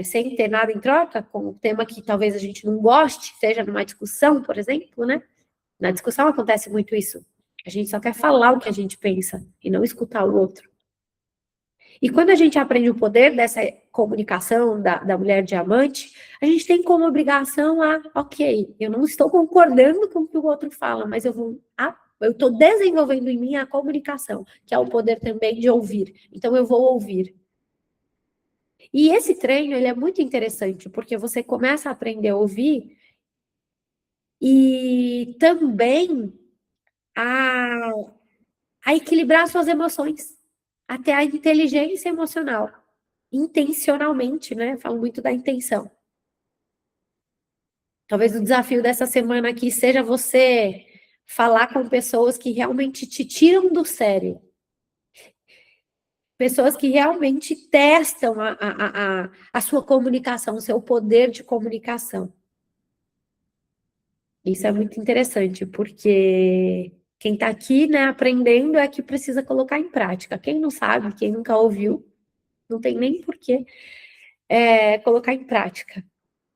sem ter nada em troca, com um tema que talvez a gente não goste, seja numa discussão, por exemplo, né? Na discussão acontece muito isso. A gente só quer falar o que a gente pensa e não escutar o outro. E quando a gente aprende o poder dessa comunicação da mulher diamante, a gente tem como obrigação ok, eu não estou concordando com o que o outro fala, mas eu estou desenvolvendo em mim a comunicação, que é o poder também de ouvir. Então, eu vou ouvir. E esse treino, ele é muito interessante, porque você começa a aprender a ouvir e também a equilibrar suas emoções, até a inteligência emocional. Intencionalmente, né? Falo muito da intenção. Talvez o desafio dessa semana aqui seja você falar com pessoas que realmente te tiram do sério. Pessoas que realmente testam a sua comunicação, o seu poder de comunicação. Isso é muito interessante, porque quem está aqui, né, aprendendo é que precisa colocar em prática. Quem não sabe, quem nunca ouviu, não tem nem porquê colocar em prática,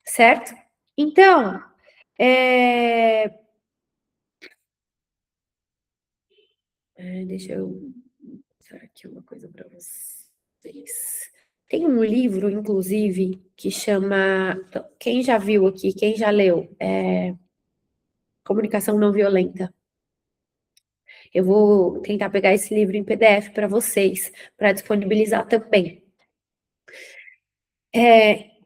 certo? Então, deixa eu mostrar aqui uma coisa para vocês. Tem um livro, inclusive, que chama... Quem já viu aqui, quem já leu? Comunicação Não Violenta. Eu vou tentar pegar esse livro em PDF para vocês, para disponibilizar também.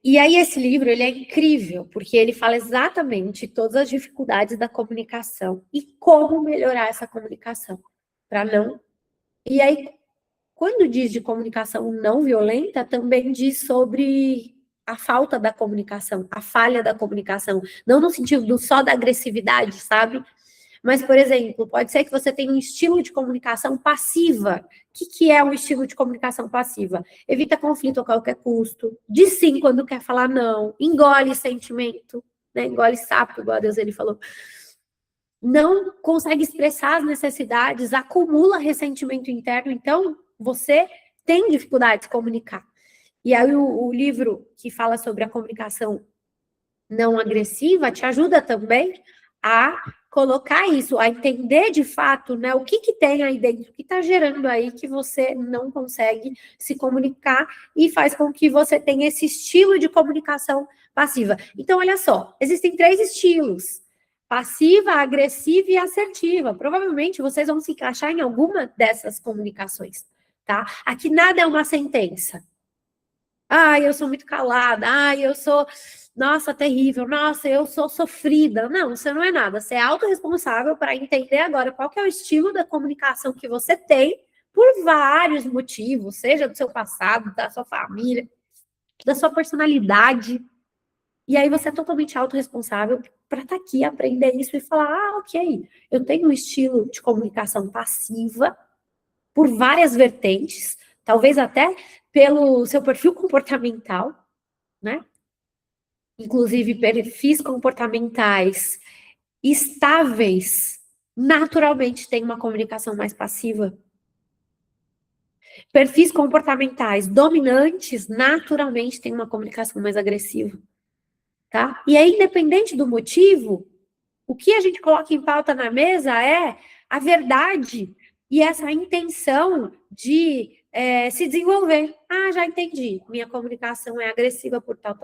E aí esse livro, ele é incrível, porque ele fala exatamente todas as dificuldades da comunicação e como melhorar essa comunicação, para não... E aí, quando diz de comunicação não violenta, também diz sobre a falta da comunicação, a falha da comunicação, não no sentido só da agressividade, sabe? Mas, por exemplo, pode ser que você tenha um estilo de comunicação passiva. O que é um estilo de comunicação passiva? Evita conflito a qualquer custo, diz sim quando quer falar não, engole sentimento, né? Engole sapo, igual a Deus ele falou. Não consegue expressar as necessidades, acumula ressentimento interno, então você tem dificuldade de comunicar. E aí o livro que fala sobre a comunicação não agressiva te ajuda também a colocar isso, a entender de fato, né, o que tem aí dentro, o que está gerando aí que você não consegue se comunicar e faz com que você tenha esse estilo de comunicação passiva. Então, olha só, existem 3 estilos: passiva, agressiva e assertiva. Provavelmente vocês vão se encaixar em alguma dessas comunicações. tá? Aqui nada é uma sentença. Ah, eu sou muito calada. Ah, eu sou, nossa, terrível. Nossa, eu sou sofrida. Não, você não é nada. Você é autorresponsável para entender agora qual que é o estilo da comunicação que você tem por vários motivos, seja do seu passado, da sua família, da sua personalidade. E aí você é totalmente autorresponsável para estar aqui, aprender isso e falar, ah, ok, eu tenho um estilo de comunicação passiva por várias vertentes, talvez até pelo seu perfil comportamental, né? Inclusive perfis comportamentais estáveis, naturalmente têm uma comunicação mais passiva. Perfis comportamentais dominantes, naturalmente têm uma comunicação mais agressiva, tá? E aí, independente do motivo, o que a gente coloca em pauta na mesa é a verdade e essa intenção de se desenvolver. Ah, já entendi. Minha comunicação é agressiva por tal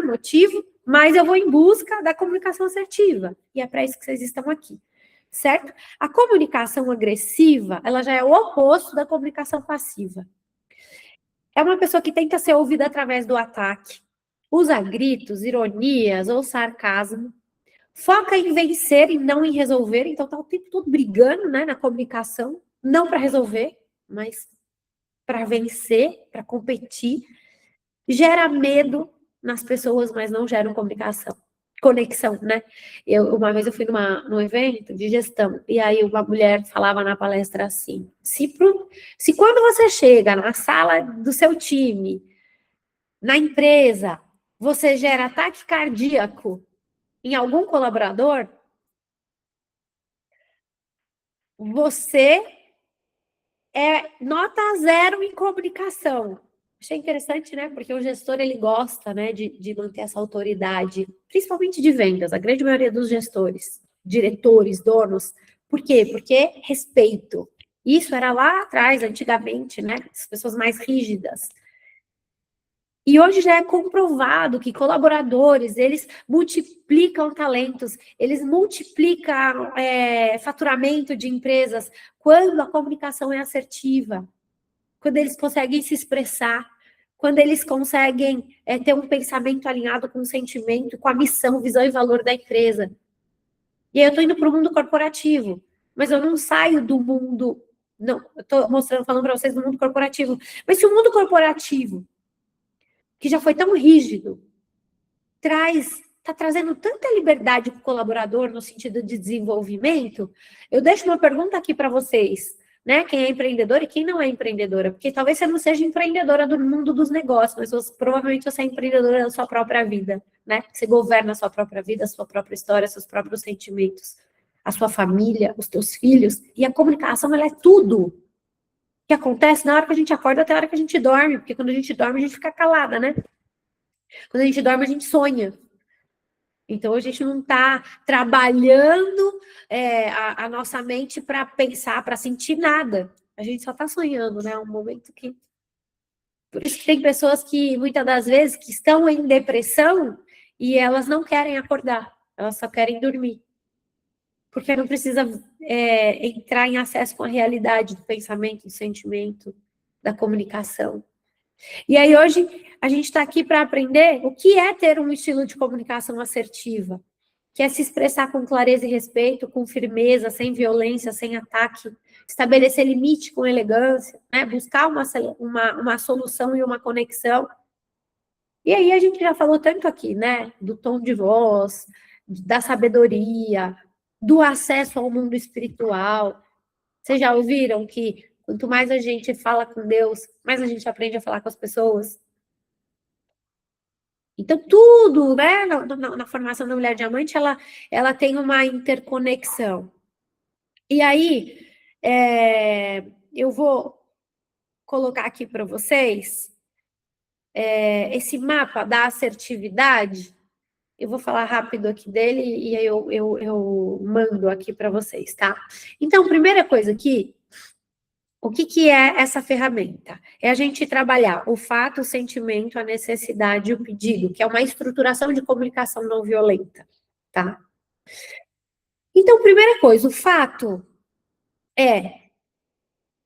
motivo, mas eu vou em busca da comunicação assertiva. E é para isso que vocês estão aqui, certo? A comunicação agressiva, ela já é o oposto da comunicação passiva. É uma pessoa que tenta ser ouvida através do ataque, usa gritos, ironias ou sarcasmo, foca em vencer e não em resolver, então tá o tempo todo brigando, né, na comunicação, não para resolver, mas para vencer, para competir, gera medo nas pessoas, mas não gera conexão, né? Uma vez eu fui num evento de gestão, e aí uma mulher falava na palestra assim, se quando você chega na sala do seu time, na empresa, você gera ataque cardíaco em algum colaborador, você é nota 0 em comunicação. Achei interessante, né? Porque o gestor, ele gosta, né, de manter essa autoridade, principalmente de vendas, a grande maioria dos gestores, diretores, donos. Por quê? Porque respeito. Isso era lá atrás, antigamente, né? As pessoas mais rígidas. E hoje já é comprovado que colaboradores, eles multiplicam talentos, eles multiplicam faturamento de empresas quando a comunicação é assertiva, quando eles conseguem se expressar, quando eles conseguem ter um pensamento alinhado com o sentimento, com a missão, visão e valor da empresa. E aí eu estou indo para o mundo corporativo, mas eu não saio do mundo, não, eu estou falando para vocês do mundo corporativo, mas se o mundo corporativo que já foi tão rígido, está trazendo tanta liberdade para o colaborador no sentido de desenvolvimento, eu deixo uma pergunta aqui para vocês, né? Quem é empreendedor e quem não é empreendedora, porque talvez você não seja empreendedora do mundo dos negócios, mas provavelmente você é empreendedora da sua própria vida, né? Você governa a sua própria vida, a sua própria história, seus próprios sentimentos, a sua família, os teus filhos, e a comunicação, ela é tudo que acontece na hora que a gente acorda até a hora que a gente dorme, porque quando a gente dorme, a gente fica calada, né? Quando a gente dorme, a gente sonha. Então, a gente não está trabalhando a nossa mente para pensar, para sentir nada. A gente só está sonhando, né? É um momento que... Por isso que tem pessoas que, muitas das vezes, que estão em depressão e elas não querem acordar. Elas só querem dormir. Porque não precisa entrar em acesso com a realidade do pensamento, do sentimento, da comunicação. E aí, hoje, a gente está aqui para aprender o que é ter um estilo de comunicação assertiva, que é se expressar com clareza e respeito, com firmeza, sem violência, sem ataque, estabelecer limite com elegância, né? Buscar uma solução e uma conexão. E aí, a gente já falou tanto aqui, né? Do tom de voz, da sabedoria, do acesso ao mundo espiritual. Vocês já ouviram que quanto mais a gente fala com Deus, mais a gente aprende a falar com as pessoas? Então, tudo, né, na formação da mulher diamante, ela tem uma interconexão. E aí, eu vou colocar aqui para vocês esse mapa da assertividade. Eu vou falar rápido aqui dele e aí eu mando aqui para vocês, tá? Então, primeira coisa aqui, o que é essa ferramenta? É a gente trabalhar o fato, o sentimento, a necessidade e o pedido, que é uma estruturação de comunicação não violenta, tá? Então, primeira coisa, o fato é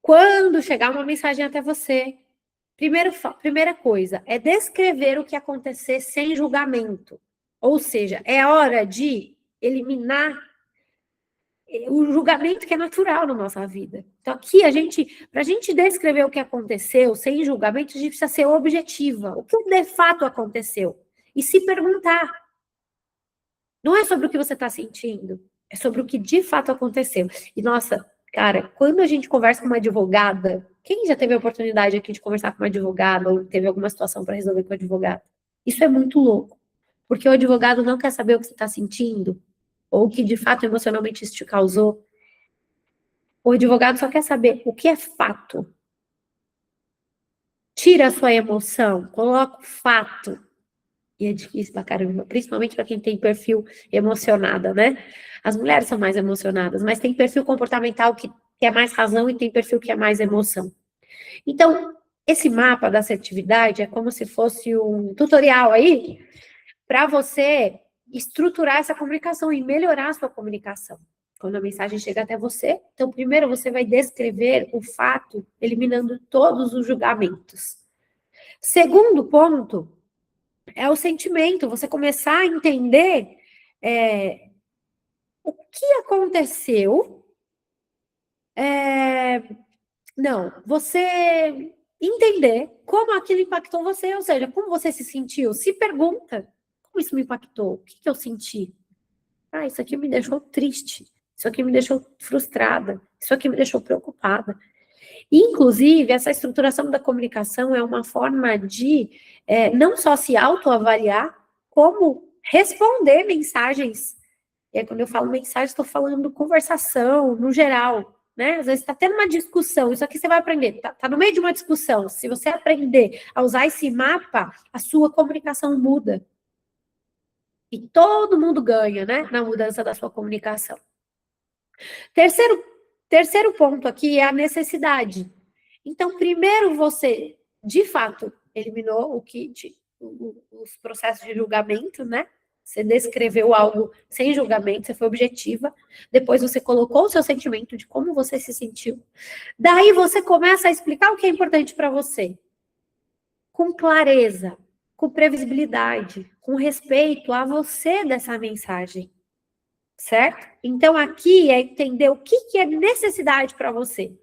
Quando chegar uma mensagem até você, primeira coisa é descrever o que acontecer sem julgamento. Ou seja, é hora de eliminar o julgamento que é natural na nossa vida. Então, aqui, para a gente descrever o que aconteceu sem julgamento, a gente precisa ser objetiva. O que de fato aconteceu? E se perguntar. Não é sobre o que você está sentindo, é sobre o que de fato aconteceu. E, nossa, cara, quando a gente conversa com uma advogada, quem já teve a oportunidade aqui de conversar com uma advogada ou teve alguma situação para resolver com o advogado? Isso é muito louco, porque o advogado não quer saber o que você está sentindo, ou o que de fato emocionalmente isso te causou. O advogado só quer saber o que é fato. Tira a sua emoção, coloca o fato. E é difícil pra caramba, principalmente para quem tem perfil emocionada, né? As mulheres são mais emocionadas, mas tem perfil comportamental que é mais razão e tem perfil que é mais emoção. Então, esse mapa da assertividade é como se fosse um tutorial aí para você estruturar essa comunicação e melhorar a sua comunicação. Quando a mensagem chega até você, então primeiro você vai descrever o fato, eliminando todos os julgamentos. Segundo ponto, é o sentimento, você começar a entender o que aconteceu. Não, você entender como aquilo impactou você, ou seja, como você se sentiu. Se pergunta, como isso me impactou? O que eu senti? Ah, isso aqui me deixou triste, isso aqui me deixou frustrada, isso aqui me deixou preocupada. Inclusive, essa estruturação da comunicação é uma forma de não só se autoavaliar, como responder mensagens. E aí, quando eu falo mensagem, estou falando conversação, no geral, né? Às vezes está tendo uma discussão, isso aqui você vai aprender, tá no meio de uma discussão. Se você aprender a usar esse mapa, a sua comunicação muda. E todo mundo ganha, né? Na mudança da sua comunicação. Terceiro ponto aqui é a necessidade. Então, primeiro você, de fato, eliminou os processos de julgamento, né? Você descreveu algo sem julgamento, você foi objetiva. Depois você colocou o seu sentimento de como você se sentiu. Daí você começa a explicar o que é importante para você. Com clareza, com previsibilidade, com respeito a você dessa mensagem. Certo? Então, aqui é entender o que é necessidade para você.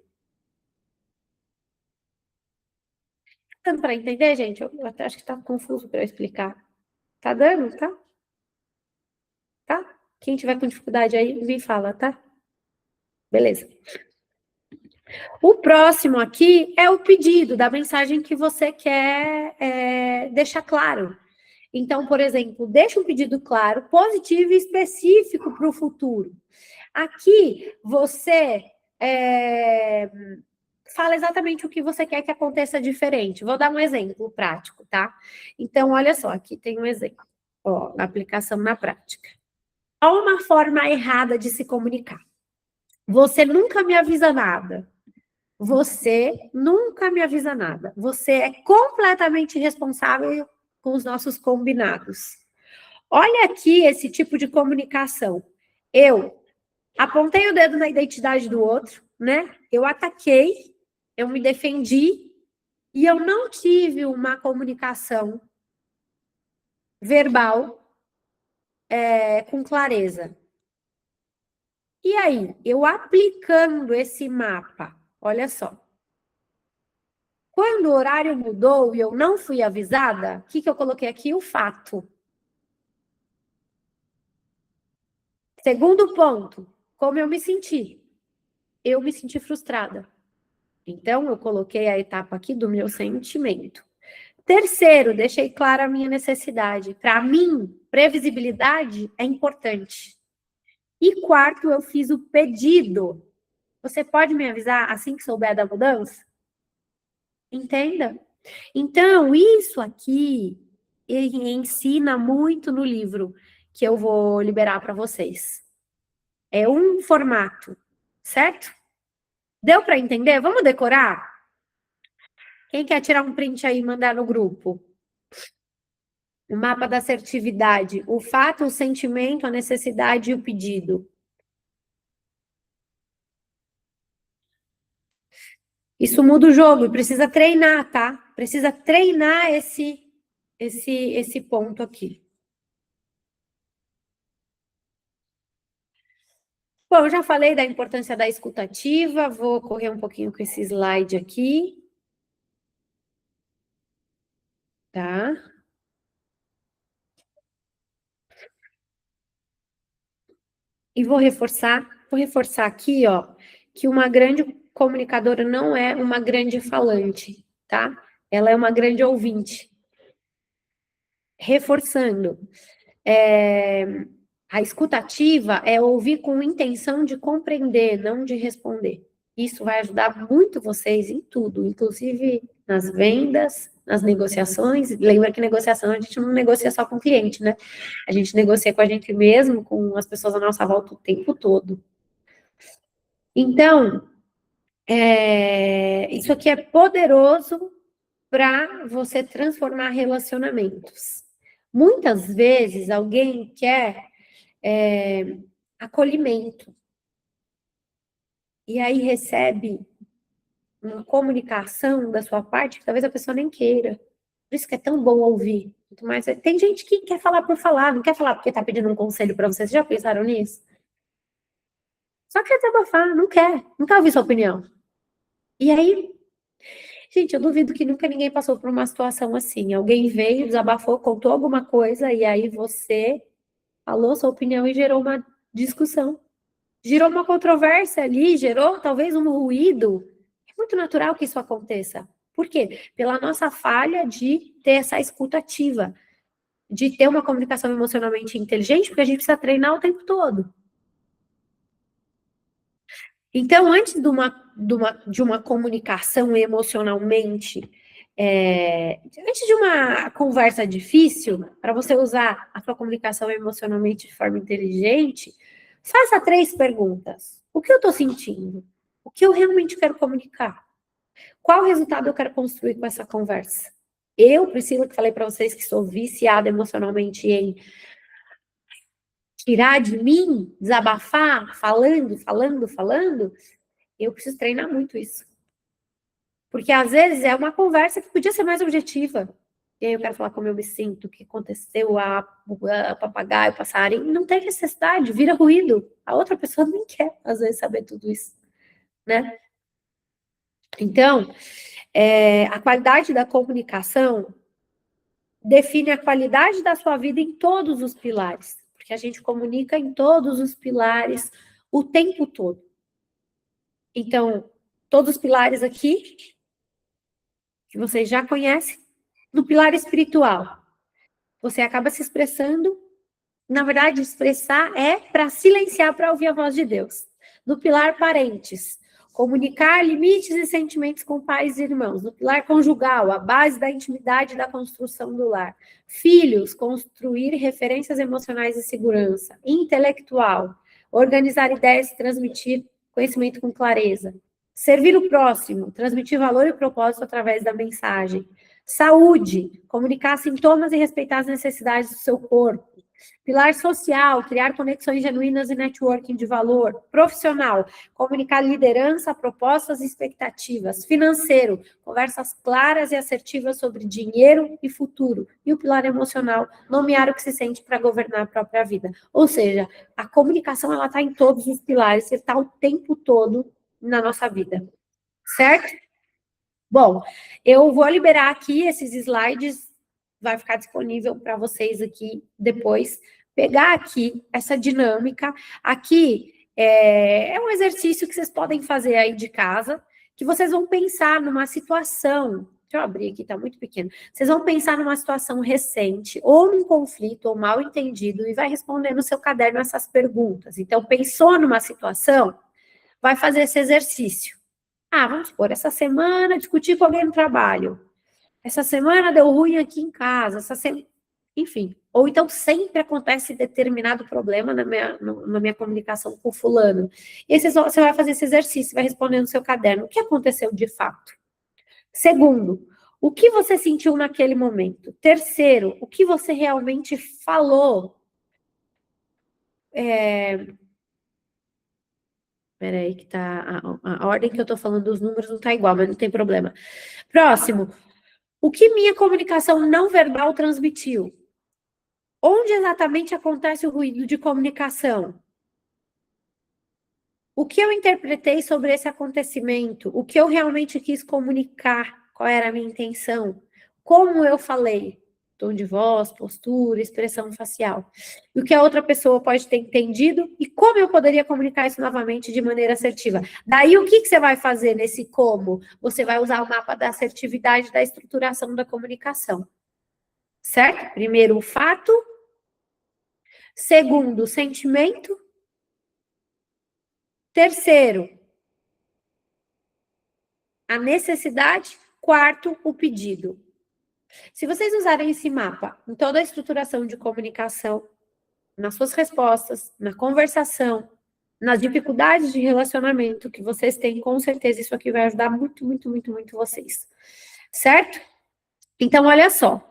Tá dando para entender, gente? Eu até acho que está confuso para eu explicar. Tá dando, tá? Tá? Quem tiver com dificuldade aí, me fala, tá? Beleza. O próximo aqui é o pedido da mensagem que você quer deixar claro. Então, por exemplo, deixa um pedido claro, positivo e específico para o futuro. Aqui, você fala exatamente o que você quer que aconteça diferente. Vou dar um exemplo prático, tá? Então, olha só, aqui tem um exemplo. Ó, aplicação na prática. Há uma forma errada de se comunicar. Você nunca me avisa nada. Você nunca me avisa nada. Você é completamente responsável com os nossos combinados. Olha aqui esse tipo de comunicação. Eu apontei o dedo na identidade do outro, né? Eu ataquei, eu me defendi e eu não tive uma comunicação verbal com clareza. E aí, eu aplicando esse mapa, olha só. Quando o horário mudou e eu não fui avisada, o que eu coloquei aqui? O fato. Segundo ponto, como eu me senti? Eu me senti frustrada. Então, eu coloquei a etapa aqui do meu sentimento. Terceiro, deixei clara a minha necessidade. Para mim, previsibilidade é importante. E quarto, eu fiz o pedido. Você pode me avisar assim que souber da mudança? Entenda? Então, isso aqui ensina muito no livro que eu vou liberar para vocês. É um formato, certo? Deu para entender? Vamos decorar? Quem quer tirar um print aí e mandar no grupo? O mapa da assertividade, o fato, o sentimento, a necessidade e o pedido. Isso muda o jogo e precisa treinar, tá? Precisa treinar esse ponto aqui. Bom, eu já falei da importância da escutativa, vou correr um pouquinho com esse slide aqui. Tá? E vou reforçar aqui, ó, que uma grande comunicadora não é uma grande falante, tá? Ela é uma grande ouvinte. Reforçando, a escutativa é ouvir com intenção de compreender, não de responder. Isso vai ajudar muito vocês em tudo, inclusive nas vendas, nas negociações. Lembra que negociação a gente não negocia só com o cliente, né? A gente negocia com a gente mesmo, com as pessoas à nossa volta o tempo todo. Então, isso aqui é poderoso para você transformar relacionamentos. Muitas vezes alguém quer acolhimento e aí recebe uma comunicação da sua parte que talvez a pessoa nem queira. Por isso que é tão bom ouvir. Mas tem gente que quer falar por falar, não quer falar porque está pedindo um conselho para vocês. Já pensaram nisso? Só quer desabafar, não quer ouvir sua opinião. E aí, gente, eu duvido que nunca ninguém passou por uma situação assim. Alguém veio, desabafou, contou alguma coisa, e aí você falou sua opinião e gerou uma discussão. Gerou uma controvérsia ali, gerou talvez um ruído. É muito natural que isso aconteça. Por quê? Pela nossa falha de ter essa escuta ativa, de ter uma comunicação emocionalmente inteligente, porque a gente precisa treinar o tempo todo. Então, antes de uma comunicação emocionalmente, antes de uma conversa difícil, para você usar a sua comunicação emocionalmente de forma inteligente, faça 3 perguntas. O que eu estou sentindo? O que eu realmente quero comunicar? Qual resultado eu quero construir com essa conversa? Eu, Priscila, que falei para vocês que sou viciada emocionalmente em tirar de mim, desabafar, falando, eu preciso treinar muito isso. Porque às vezes é uma conversa que podia ser mais objetiva. E aí eu quero falar como eu me sinto, o que aconteceu, a papagaio, passarinho. Não tem necessidade, vira ruído. A outra pessoa nem quer, às vezes, saber tudo isso, né? Então, a qualidade da comunicação define a qualidade da sua vida em todos os pilares. Porque a gente comunica em todos os pilares o tempo todo. Então, todos os pilares aqui, que vocês já conhecem, no pilar espiritual, você acaba se expressando. Na verdade, expressar é para silenciar, para ouvir a voz de Deus. No pilar parentes, comunicar limites e sentimentos com pais e irmãos. No pilar conjugal, a base da intimidade e da construção do lar. Filhos, construir referências emocionais e segurança. Intelectual, organizar ideias e transmitir conhecimento com clareza. Servir o próximo, transmitir valor e propósito através da mensagem. Saúde, comunicar sintomas e respeitar as necessidades do seu corpo. Pilar social, criar conexões genuínas e networking de valor. Profissional, comunicar liderança, propostas e expectativas. Financeiro, conversas claras e assertivas sobre dinheiro e futuro. E o pilar emocional, nomear o que se sente para governar a própria vida. Ou seja, a comunicação ela está em todos os pilares, está o tempo todo na nossa vida. Certo? Bom, eu vou liberar aqui esses slides, vai ficar disponível para vocês aqui depois. Pegar aqui essa dinâmica. Aqui é um exercício que vocês podem fazer aí de casa, que vocês vão pensar numa situação. Deixa eu abrir aqui, está muito pequeno. Vocês vão pensar numa situação recente, ou num conflito, ou mal entendido, e vai responder no seu caderno essas perguntas. Então, pensou numa situação, vai fazer esse exercício. Vamos supor, essa semana discuti com alguém no trabalho. Essa semana deu ruim aqui em casa. Enfim. Ou então sempre acontece determinado problema na minha comunicação com o fulano. E aí você vai fazer esse exercício, vai responder no seu caderno. O que aconteceu de fato? Segundo, o que você sentiu naquele momento? Terceiro, o que você realmente falou? Peraí, que tá. A ordem que eu tô falando dos números não tá igual, mas não tem problema. Próximo. O que minha comunicação não verbal transmitiu? Onde exatamente acontece o ruído de comunicação? O que eu interpretei sobre esse acontecimento? O que eu realmente quis comunicar? Qual era a minha intenção? Como eu falei? Tom de voz, postura, expressão facial. E o que a outra pessoa pode ter entendido e como eu poderia comunicar isso novamente de maneira assertiva. Daí, o que você vai fazer nesse como? Você vai usar o mapa da assertividade da estruturação da comunicação. Certo? Primeiro, o fato. Segundo, o sentimento. Terceiro, a necessidade. Quarto, o pedido. Se vocês usarem esse mapa em toda a estruturação de comunicação, nas suas respostas, na conversação, nas dificuldades de relacionamento que vocês têm, com certeza isso aqui vai ajudar muito, muito, muito, muito vocês. Certo? Então, olha só.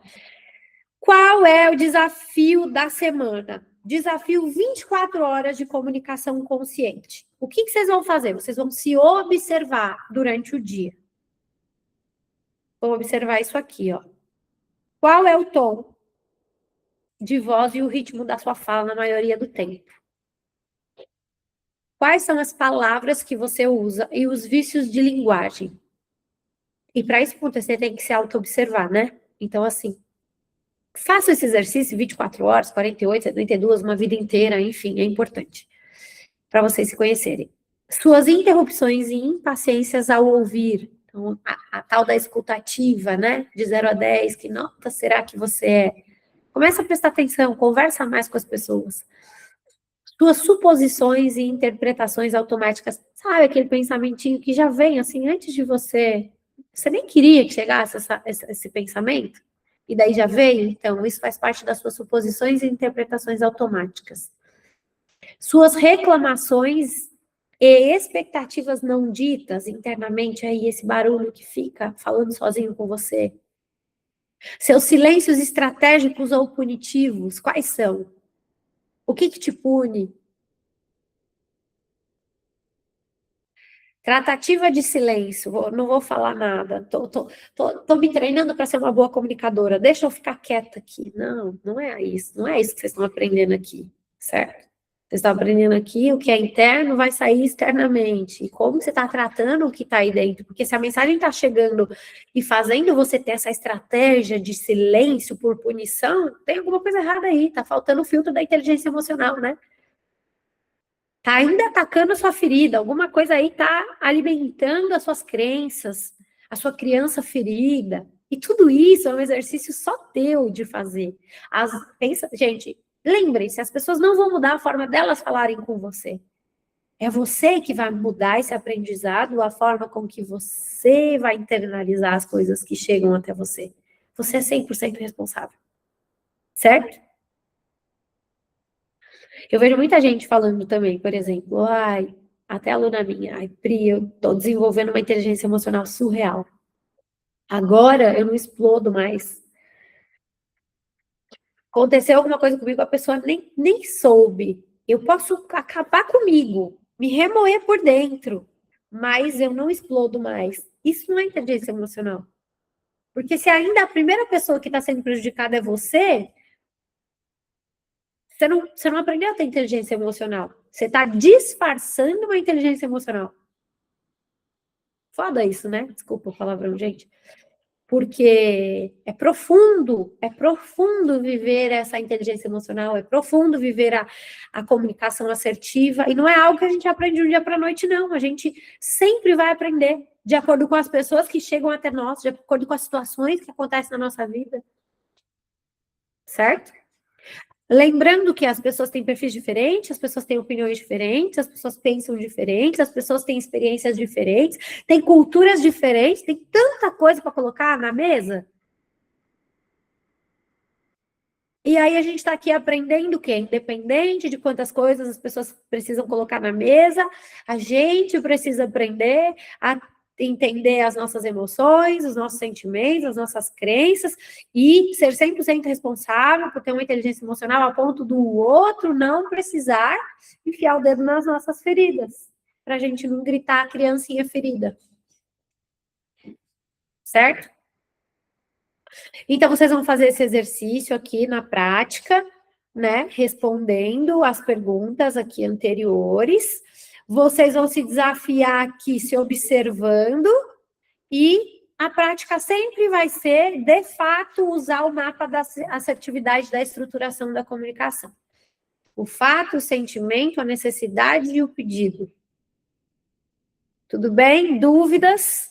Qual é o desafio da semana? Desafio 24 horas de comunicação consciente. O que vocês vão fazer? Vocês vão se observar durante o dia. Vão observar isso aqui, ó. Qual é o tom de voz e o ritmo da sua fala na maioria do tempo? Quais são as palavras que você usa e os vícios de linguagem? E para isso acontecer, tem que se auto-observar, né? Então, assim, faça esse exercício 24 horas, 48, 72, uma vida inteira, enfim, é importante para vocês se conhecerem. Suas interrupções e impaciências ao ouvir. Então, a tal da escutativa, né? De 0 a 10, que nota será que você é? Começa a prestar atenção, conversa mais com as pessoas. Suas suposições e interpretações automáticas. Sabe aquele pensamentinho que já vem, assim, antes de você... Você nem queria que chegasse esse pensamento? E daí já veio? Então, isso faz parte das suas suposições e interpretações automáticas. Suas reclamações e expectativas não ditas internamente, aí esse barulho que fica falando sozinho com você. Seus silêncios estratégicos ou punitivos, quais são? O que te pune? Tratativa de silêncio, não vou falar nada, tô me treinando para ser uma boa comunicadora, deixa eu ficar quieta aqui. Não, não é isso que vocês estão aprendendo aqui, certo? Vocês estão aprendendo aqui, o que é interno vai sair externamente. E como você está tratando o que está aí dentro. Porque se a mensagem está chegando e fazendo você ter essa estratégia de silêncio por punição, tem alguma coisa errada aí. Está faltando o filtro da inteligência emocional, né? Está ainda atacando a sua ferida. Alguma coisa aí está alimentando as suas crenças, a sua criança ferida. E tudo isso é um exercício só teu de fazer. Gente, lembrem-se, as pessoas não vão mudar a forma delas falarem com você. É você que vai mudar esse aprendizado, a forma com que você vai internalizar as coisas que chegam até você. Você é 100% responsável. Certo? Eu vejo muita gente falando também, por exemplo, até aluna minha, Pri, eu estou desenvolvendo uma inteligência emocional surreal. Agora eu não explodo mais. Aconteceu alguma coisa comigo, a pessoa nem soube. Eu posso acabar comigo, me remoer por dentro, mas eu não explodo mais. Isso não é inteligência emocional. Porque se ainda a primeira pessoa que está sendo prejudicada é você não aprendeu a ter inteligência emocional. Você está disfarçando uma inteligência emocional. Foda isso, né? Desculpa o palavrão, gente. Porque é profundo viver essa inteligência emocional, é profundo viver a comunicação assertiva, e não é algo que a gente aprende de um dia para a noite, não. A gente sempre vai aprender, de acordo com as pessoas que chegam até nós, de acordo com as situações que acontecem na nossa vida. Certo? Lembrando que as pessoas têm perfis diferentes, as pessoas têm opiniões diferentes, as pessoas pensam diferentes, as pessoas têm experiências diferentes, têm culturas diferentes, tem tanta coisa para colocar na mesa. E aí a gente está aqui aprendendo o quê? Independente de quantas coisas as pessoas precisam colocar na mesa, a gente precisa aprender a entender as nossas emoções, os nossos sentimentos, as nossas crenças e ser 100% responsável por ter uma inteligência emocional a ponto do outro não precisar enfiar o dedo nas nossas feridas. para a gente não gritar a criancinha ferida. Certo? Então, vocês vão fazer esse exercício aqui na prática, né? Respondendo as perguntas aqui anteriores. Vocês vão se desafiar aqui se observando e a prática sempre vai ser, de fato, usar o mapa da assertividade da estruturação da comunicação. O fato, o sentimento, a necessidade e o pedido. Tudo bem? Dúvidas?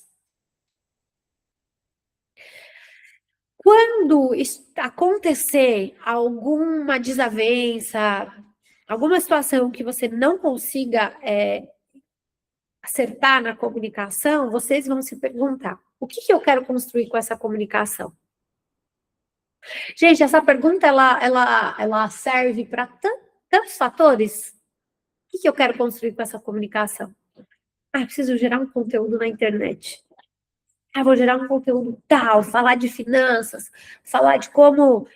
Quando acontecer alguma desavença, alguma situação que você não consiga acertar na comunicação, vocês vão se perguntar, o que eu quero construir com essa comunicação? Gente, essa pergunta, ela serve para tantos fatores. O que eu quero construir com essa comunicação? Preciso gerar um conteúdo na internet. Vou gerar um conteúdo tal, falar de finanças, falar de como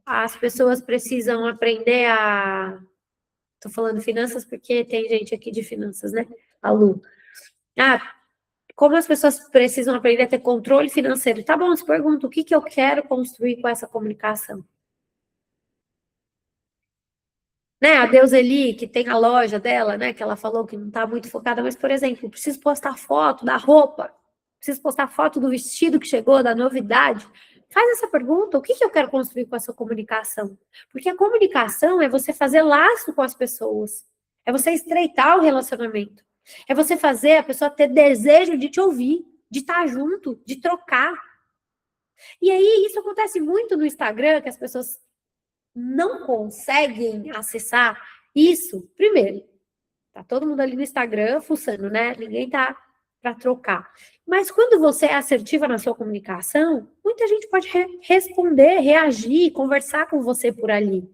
as pessoas precisam aprender a... Estou falando finanças porque tem gente aqui de finanças, né? A Lu. Como as pessoas precisam aprender a ter controle financeiro. Tá bom, se pergunta, o que eu quero construir com essa comunicação? Né, a Deuseli, que tem a loja dela, né, que ela falou que não está muito focada, mas, por exemplo, preciso postar foto da roupa, preciso postar foto do vestido que chegou, da novidade. Faz essa pergunta, o que eu quero construir com essa comunicação? Porque a comunicação é você fazer laço com as pessoas, é você estreitar o relacionamento, é você fazer a pessoa ter desejo de te ouvir, de estar junto, de trocar. E aí, isso acontece muito no Instagram, que as pessoas não conseguem acessar isso. Primeiro, tá todo mundo ali no Instagram fuçando, né? Ninguém tá para trocar. Mas quando você é assertiva na sua comunicação, muita gente pode responder, reagir, conversar com você por ali.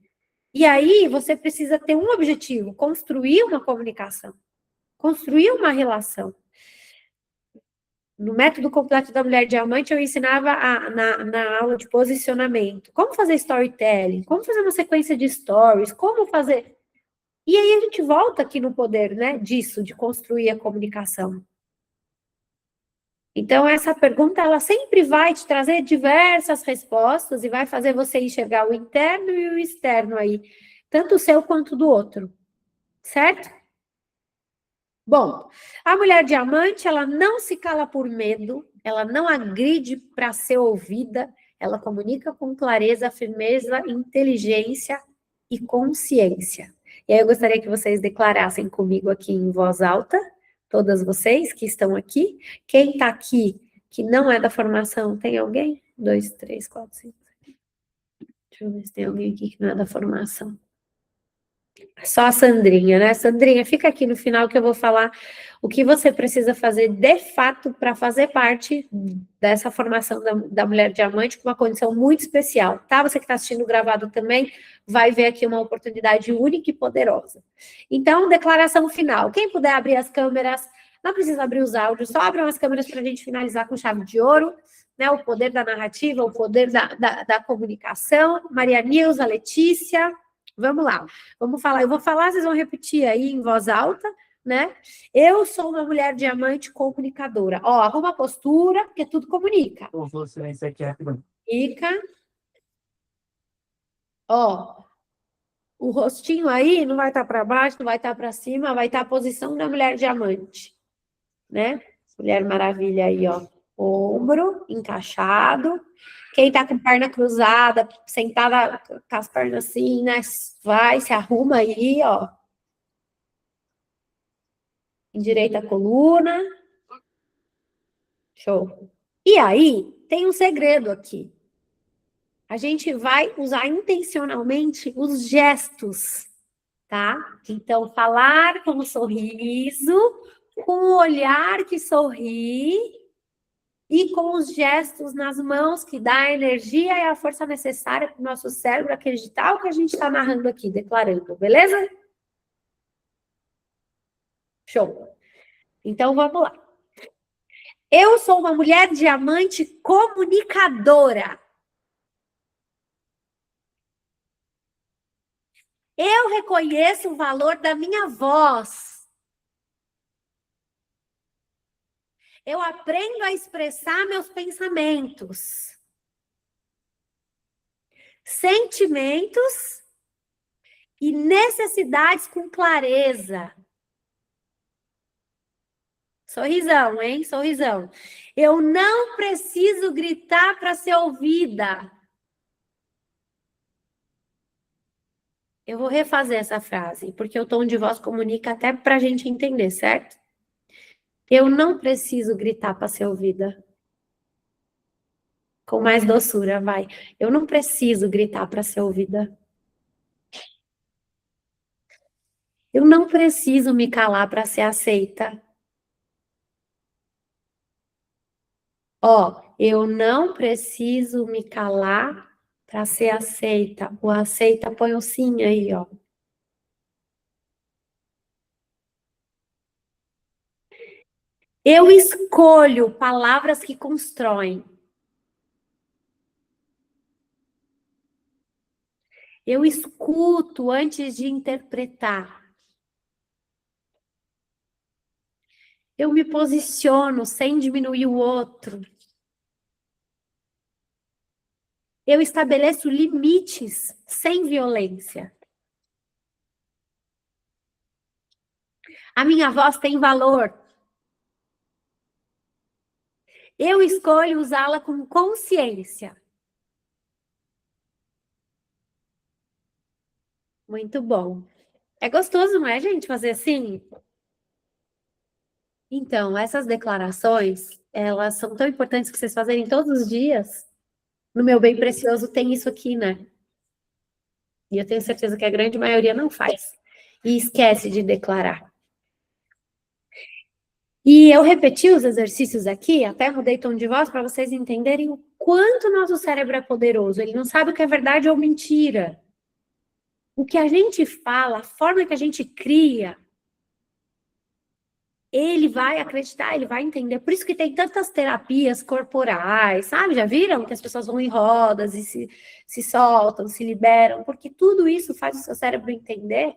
E aí você precisa ter um objetivo, construir uma comunicação, construir uma relação. No método completo da mulher diamante, eu ensinava na aula de posicionamento. Como fazer storytelling, como fazer uma sequência de stories, como fazer... E aí a gente volta aqui no poder, né, disso, de construir a comunicação. Então, essa pergunta, ela sempre vai te trazer diversas respostas e vai fazer você enxergar o interno e o externo aí, tanto o seu quanto do outro, certo? Bom, a mulher diamante, ela não se cala por medo, ela não agride para ser ouvida, ela comunica com clareza, firmeza, inteligência e consciência. E aí eu gostaria que vocês declarassem comigo aqui em voz alta, todas vocês que estão aqui. Quem está aqui, que não é da formação, tem alguém? 2, 3, 4, 5. Deixa eu ver se tem alguém aqui que não é da formação. Só a Sandrinha, né? Sandrinha, fica aqui no final que eu vou falar o que você precisa fazer de fato para fazer parte dessa formação da Mulher Diamante com uma condição muito especial, tá? Você que está assistindo gravado também vai ver aqui uma oportunidade única e poderosa. Então, declaração final. Quem puder abrir as câmeras, não precisa abrir os áudios, só abram as câmeras para a gente finalizar com chave de ouro, né? O poder da narrativa, o poder da comunicação. Maria Nilza, Letícia... Vamos lá, vamos falar. Eu vou falar, vocês vão repetir aí em voz alta, né? Eu sou uma mulher diamante comunicadora. Ó, arruma a postura, porque tudo comunica. Fica. Ó, o rostinho aí não vai estar para baixo, não vai estar para cima, vai estar a posição da mulher diamante, né? Mulher Maravilha aí, ó. Ombro encaixado. Quem tá com perna cruzada, sentada com as pernas assim, né? Vai, se arruma aí, ó. Endireita a coluna. Show. E aí, tem um segredo aqui. A gente vai usar intencionalmente os gestos, tá? Então, falar com um sorriso, com o olhar que sorri, e com os gestos nas mãos que dá a energia e a força necessária para o nosso cérebro acreditar o que a gente está narrando aqui, declarando, beleza? Show. Então, vamos lá. Eu sou uma mulher diamante comunicadora. Eu reconheço o valor da minha voz. Eu aprendo a expressar meus pensamentos, sentimentos e necessidades com clareza. Sorrisão, hein? Sorrisão. Eu não preciso gritar para ser ouvida. Eu vou refazer essa frase, porque o tom de voz comunica até para a gente entender, certo? Eu não preciso gritar para ser ouvida. Com mais doçura, vai. Eu não preciso gritar para ser ouvida. Eu não preciso me calar para ser aceita. Ó, eu não preciso me calar para ser aceita. O aceita põe o sim aí, ó. Eu escolho palavras que constroem. Eu escuto antes de interpretar. Eu me posiciono sem diminuir o outro. Eu estabeleço limites sem violência. A minha voz tem valor. Eu escolho usá-la com consciência. Muito bom. É gostoso, não é, gente, fazer assim? Então, essas declarações, elas são tão importantes que vocês fazerem todos os dias. No Meu Bem Precioso tem isso aqui, né? E eu tenho certeza que a grande maioria não faz. E esquece de declarar. E eu repeti os exercícios aqui, até mudei tom de voz para vocês entenderem o quanto o nosso cérebro é poderoso. Ele não sabe o que é verdade ou mentira. O que a gente fala, a forma que a gente cria, ele vai acreditar, ele vai entender. Por isso que tem tantas terapias corporais, sabe? Já viram que as pessoas vão em rodas e se soltam, se liberam, porque tudo isso faz o seu cérebro entender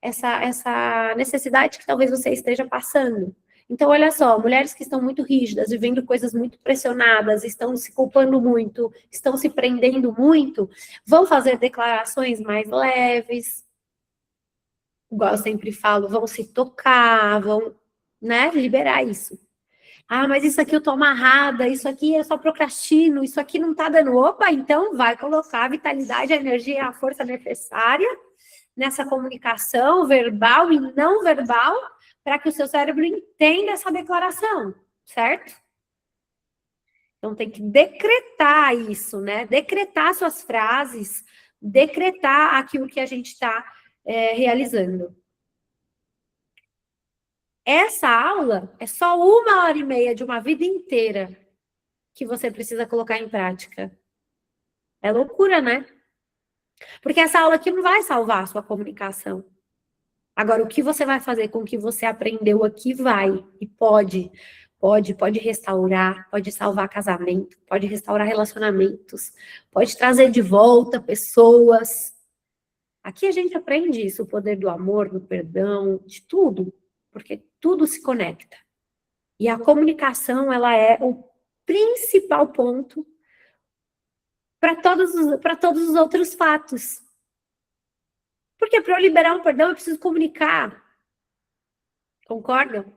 essa necessidade que talvez você esteja passando. Então, olha só, mulheres que estão muito rígidas, vivendo coisas muito pressionadas, estão se culpando muito, estão se prendendo muito, vão fazer declarações mais leves, igual eu sempre falo, vão se tocar, vão, né, liberar isso. Ah, mas isso aqui eu tô amarrada, isso aqui eu só procrastino, isso aqui não tá dando. Opa, então vai colocar a vitalidade, a energia e a força necessária nessa comunicação verbal e não verbal para que o seu cérebro entenda essa declaração, certo? Então tem que decretar isso, né? Decretar suas frases, decretar aquilo que a gente está realizando. Essa aula é só 1h30 de uma vida inteira que você precisa colocar em prática. É loucura, né? Porque essa aula aqui não vai salvar a sua comunicação. Agora, o que você vai fazer com o que você aprendeu aqui vai e pode restaurar, pode salvar casamento, pode restaurar relacionamentos, pode trazer de volta pessoas. Aqui a gente aprende isso, o poder do amor, do perdão, de tudo, porque tudo se conecta. E a comunicação, ela é o principal ponto para todos os outros fatos. Porque para eu liberar um perdão, eu preciso comunicar. Concordam?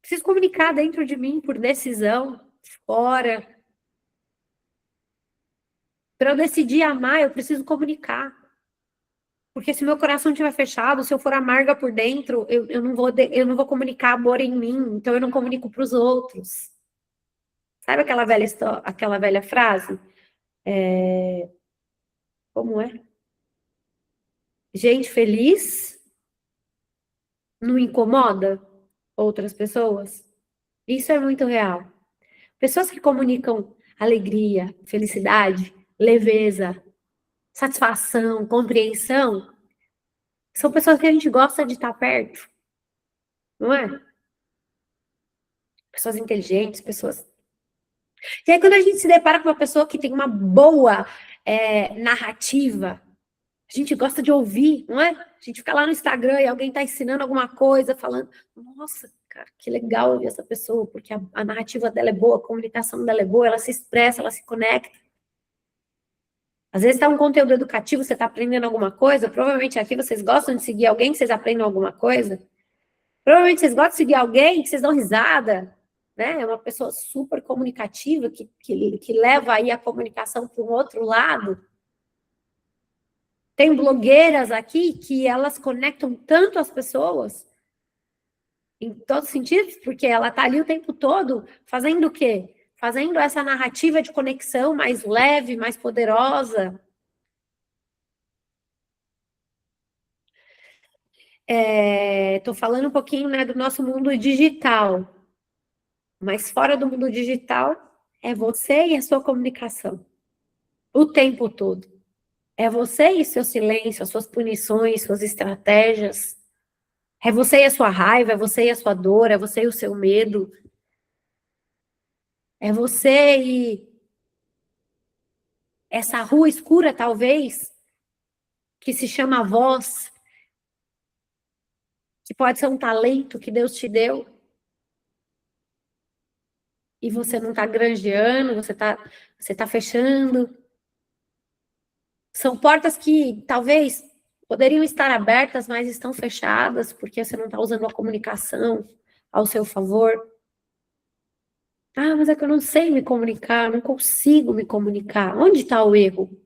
Preciso comunicar dentro de mim por decisão, fora. Para eu decidir amar, eu preciso comunicar. Porque se meu coração estiver fechado, se eu for amarga por dentro, eu não vou comunicar amor em mim, então eu não comunico para os outros. Sabe aquela velha frase? Como é? Gente feliz não incomoda outras pessoas? Isso é muito real. Pessoas que comunicam alegria, felicidade, leveza, satisfação, compreensão, são pessoas que a gente gosta de estar perto, não é? Pessoas inteligentes, pessoas. E aí, quando a gente se depara com uma pessoa que tem uma boa narrativa, a gente gosta de ouvir, não é? A gente fica lá no Instagram e alguém está ensinando alguma coisa, falando, nossa, cara, que legal ouvir essa pessoa, porque a narrativa dela é boa, a comunicação dela é boa, ela se expressa, ela se conecta. Às vezes está um conteúdo educativo, você está aprendendo alguma coisa, provavelmente aqui vocês gostam de seguir alguém que vocês aprendam alguma coisa. Provavelmente vocês gostam de seguir alguém que vocês dão risada, né? É uma pessoa super comunicativa que leva aí a comunicação para um outro lado. Tem blogueiras aqui que elas conectam tanto as pessoas, em todos os sentidos, porque ela está ali o tempo todo fazendo o quê? Fazendo essa narrativa de conexão mais leve, mais poderosa. Estou falando um pouquinho, né, do nosso mundo digital, mas fora do mundo digital é você e a sua comunicação o tempo todo. É você e seu silêncio, as suas punições, suas estratégias. É você e a sua raiva, é você e a sua dor, é você e o seu medo. É você e essa rua escura, talvez, que se chama voz, que pode ser um talento que Deus te deu. E você não está granjeando, você tá fechando. São portas que talvez poderiam estar abertas, mas estão fechadas, porque você não está usando a comunicação ao seu favor. Ah, mas é que eu não sei me comunicar, não consigo me comunicar. Onde está o erro?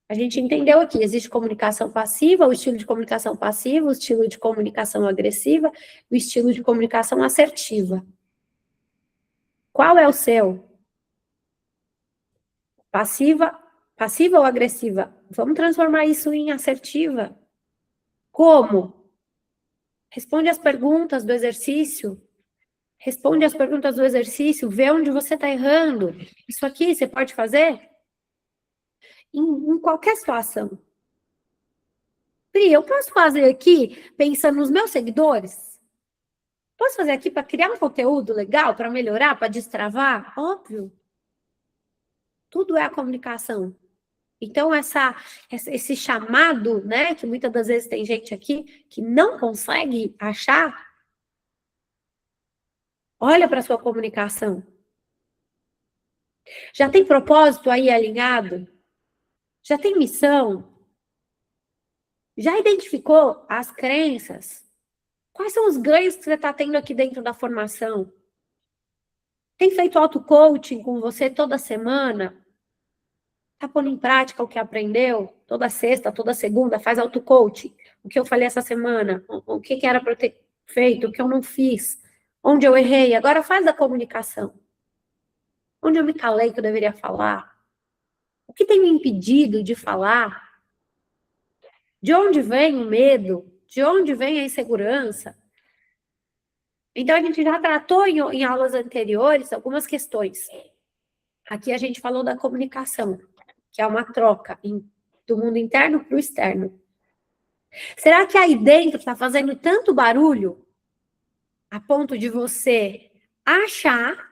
A gente entendeu aqui, existe comunicação passiva, o estilo de comunicação passiva, o estilo de comunicação agressiva, o estilo de comunicação assertiva. Qual é o seu? Passiva ou agressiva? Vamos transformar isso em assertiva. Como? Responde as perguntas do exercício. Responde as perguntas do exercício, vê onde você está errando. Isso aqui você pode fazer em qualquer situação. Pri, eu posso fazer aqui pensando nos meus seguidores? Posso fazer aqui para criar um conteúdo legal, para melhorar, para destravar? Óbvio. Tudo é a comunicação. Então, esse chamado, né, que muitas das vezes tem gente aqui que não consegue achar, olha para a sua comunicação. Já tem propósito aí alinhado? Já tem missão? Já identificou as crenças? Quais são os ganhos que você está tendo aqui dentro da formação? Tem feito auto-coaching com você toda semana? Está pondo em prática o que aprendeu? Toda sexta, toda segunda, faz auto-coaching. O que eu falei essa semana? O que era para eu ter feito? O que eu não fiz? Onde eu errei? Agora faz a comunicação. Onde eu me calei que eu deveria falar? O que tem me impedido de falar? De onde vem o medo? De onde vem a insegurança? Então, a gente já tratou em aulas anteriores algumas questões. Aqui a gente falou da comunicação, que é uma troca do mundo interno para o externo. Será que aí dentro está fazendo tanto barulho a ponto de você achar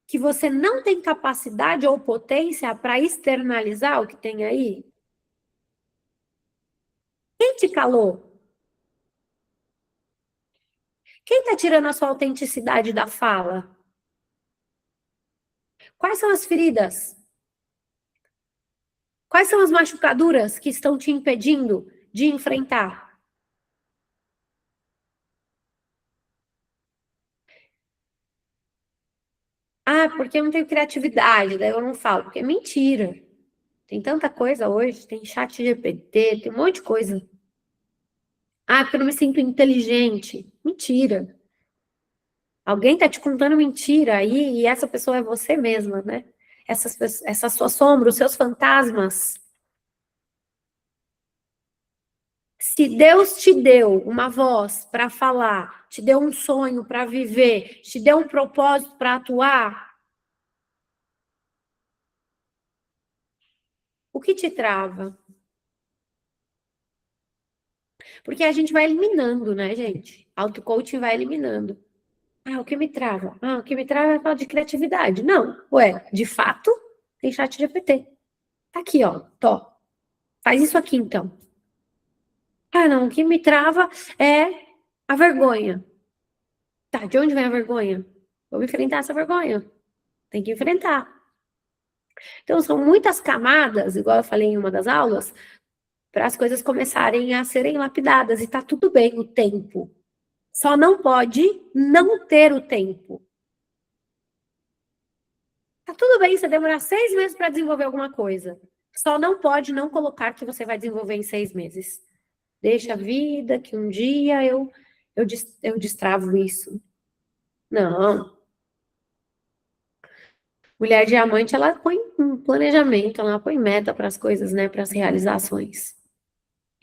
que você não tem capacidade ou potência para externalizar o que tem aí? Quem te calou? Quem está tirando a sua autenticidade da fala? Quais são as feridas? Quais são as machucaduras que estão te impedindo de enfrentar? Ah, porque eu não tenho criatividade, daí eu não falo. Porque é mentira. Tem tanta coisa hoje, tem chat GPT, tem um monte de coisa. Ah, porque eu não me sinto inteligente. Mentira. Alguém está te contando mentira aí e essa pessoa é você mesma, né? Essa sua sombra, os seus fantasmas. Se Deus te deu uma voz para falar, te deu um sonho para viver, te deu um propósito para atuar, o que te trava? Porque a gente vai eliminando, né, gente? Auto-coaching vai eliminando. Ah, o que me trava? Ah, o que me trava é falta de criatividade. Não, ué, de fato, tem chat GPT. Tá aqui, ó, faz isso aqui então. Ah, não, o que me trava é A vergonha. Tá, de onde vem a vergonha? Vamos enfrentar essa vergonha. Tem que enfrentar. Então, são muitas camadas, igual eu falei em uma das aulas, para as coisas começarem a serem lapidadas. E tá tudo bem o tempo. Só não pode não ter o tempo. Tá tudo bem você demorar 6 meses para desenvolver alguma coisa. Só não pode não colocar que você vai desenvolver em 6 meses. Deixa a vida, que um dia eu destravo isso. Não. Mulher diamante, ela põe um planejamento, ela põe meta para as coisas, né, para as realizações.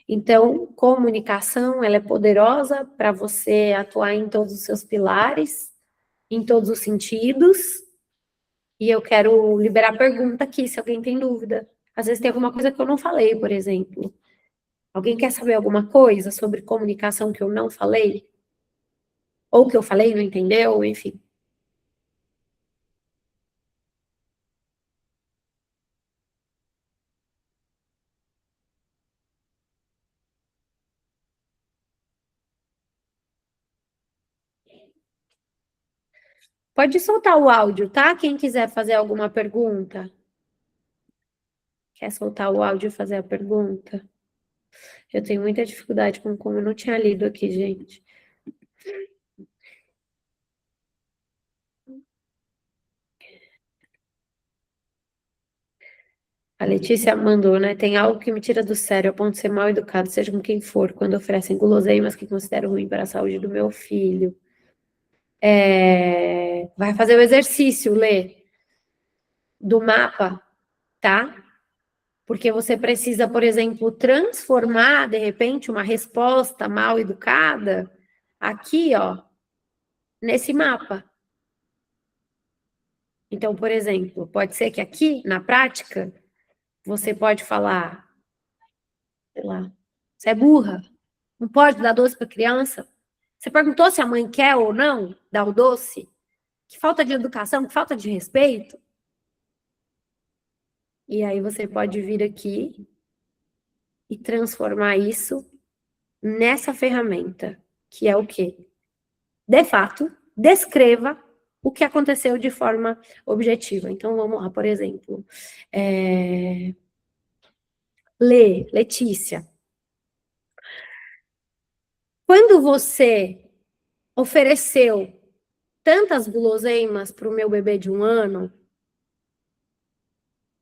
Então, comunicação, ela é poderosa para você atuar em todos os seus pilares, em todos os sentidos. E eu quero liberar pergunta aqui, se alguém tem dúvida. Às vezes tem alguma coisa que eu não falei, por exemplo. Alguém quer saber alguma coisa sobre comunicação que eu não falei? Ou que eu falei e não entendeu, enfim. Pode soltar o áudio, tá? Quem quiser fazer alguma pergunta. Quer soltar o áudio e fazer a pergunta? Eu tenho muita dificuldade com como eu não tinha lido aqui, gente. A Letícia mandou, né? Tem algo que me tira do sério, a ponto de ser mal educado, seja com quem for, quando oferecem guloseimas que considero ruim para a saúde do meu filho. Vai fazer o exercício, Lê, do mapa, tá? Porque você precisa, por exemplo, transformar, de repente, uma resposta mal educada aqui, ó, nesse mapa. Então, por exemplo, pode ser que aqui, na prática, você pode falar, sei lá, você é burra, não pode dar doce para criança. Você perguntou se a mãe quer ou não dar o doce? Que falta de educação, que falta de respeito. E aí você pode vir aqui e transformar isso nessa ferramenta, que é o quê? De fato, descreva o que aconteceu de forma objetiva. Então, vamos lá, por exemplo. Letícia. Quando você ofereceu tantas guloseimas para o meu bebê de 1 ano,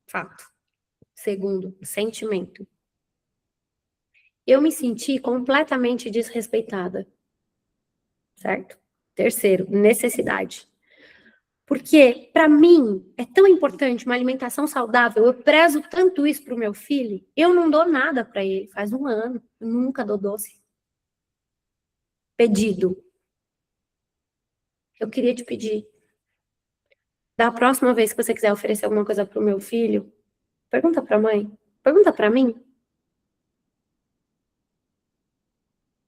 fato. Segundo, sentimento. Eu me senti completamente desrespeitada. Certo? Terceiro, necessidade. Porque, para mim, é tão importante uma alimentação saudável, eu prezo tanto isso para o meu filho, eu não dou nada para ele, faz 1 ano, eu nunca dou doce. Pedido. Eu queria te pedir, da próxima vez que você quiser oferecer alguma coisa para o meu filho, pergunta para a mãe, pergunta para mim.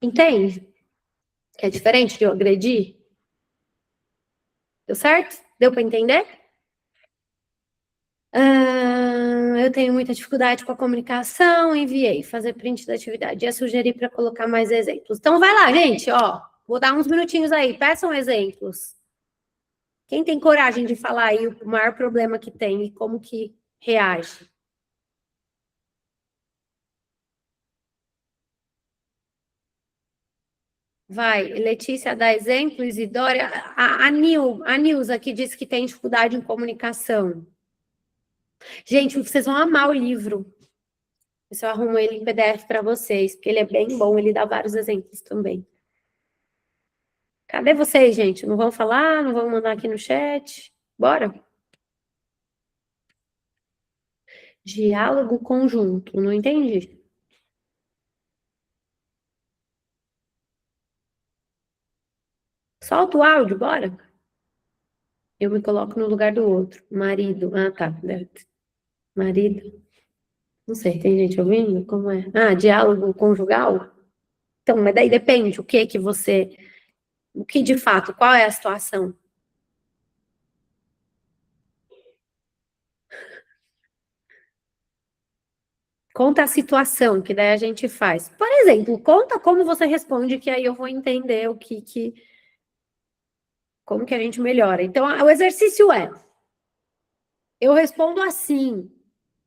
Entende? Que é diferente de eu agredir? Deu certo? Deu para entender? Eu tenho muita dificuldade com a comunicação, enviei, fazer print da atividade. Ia sugerir para colocar mais exemplos. Então, vai lá, gente, ó. Vou dar uns minutinhos aí, peçam exemplos. Quem tem coragem de falar aí o maior problema que tem e como que reage? Vai, Letícia dá exemplo, Isidora. A Nilza que disse que tem dificuldade em comunicação. Gente, vocês vão amar o livro. Eu arrumo ele em PDF para vocês, porque ele é bem bom, ele dá vários exemplos também. Cadê vocês, gente? Não vão falar? Não vão mandar aqui no chat? Bora? Diálogo conjunto, não entendi. Solta o áudio, bora? Eu me coloco no lugar do outro. Marido. Ah, tá. Marido. Não sei, tem gente ouvindo? Como é? Ah, diálogo conjugal? Então, mas daí depende o que você. O que de fato, qual é a situação? Conta a situação, que daí a gente faz. Por exemplo, conta como você responde, que aí eu vou entender como que a gente melhora. Então, o exercício é, eu respondo assim,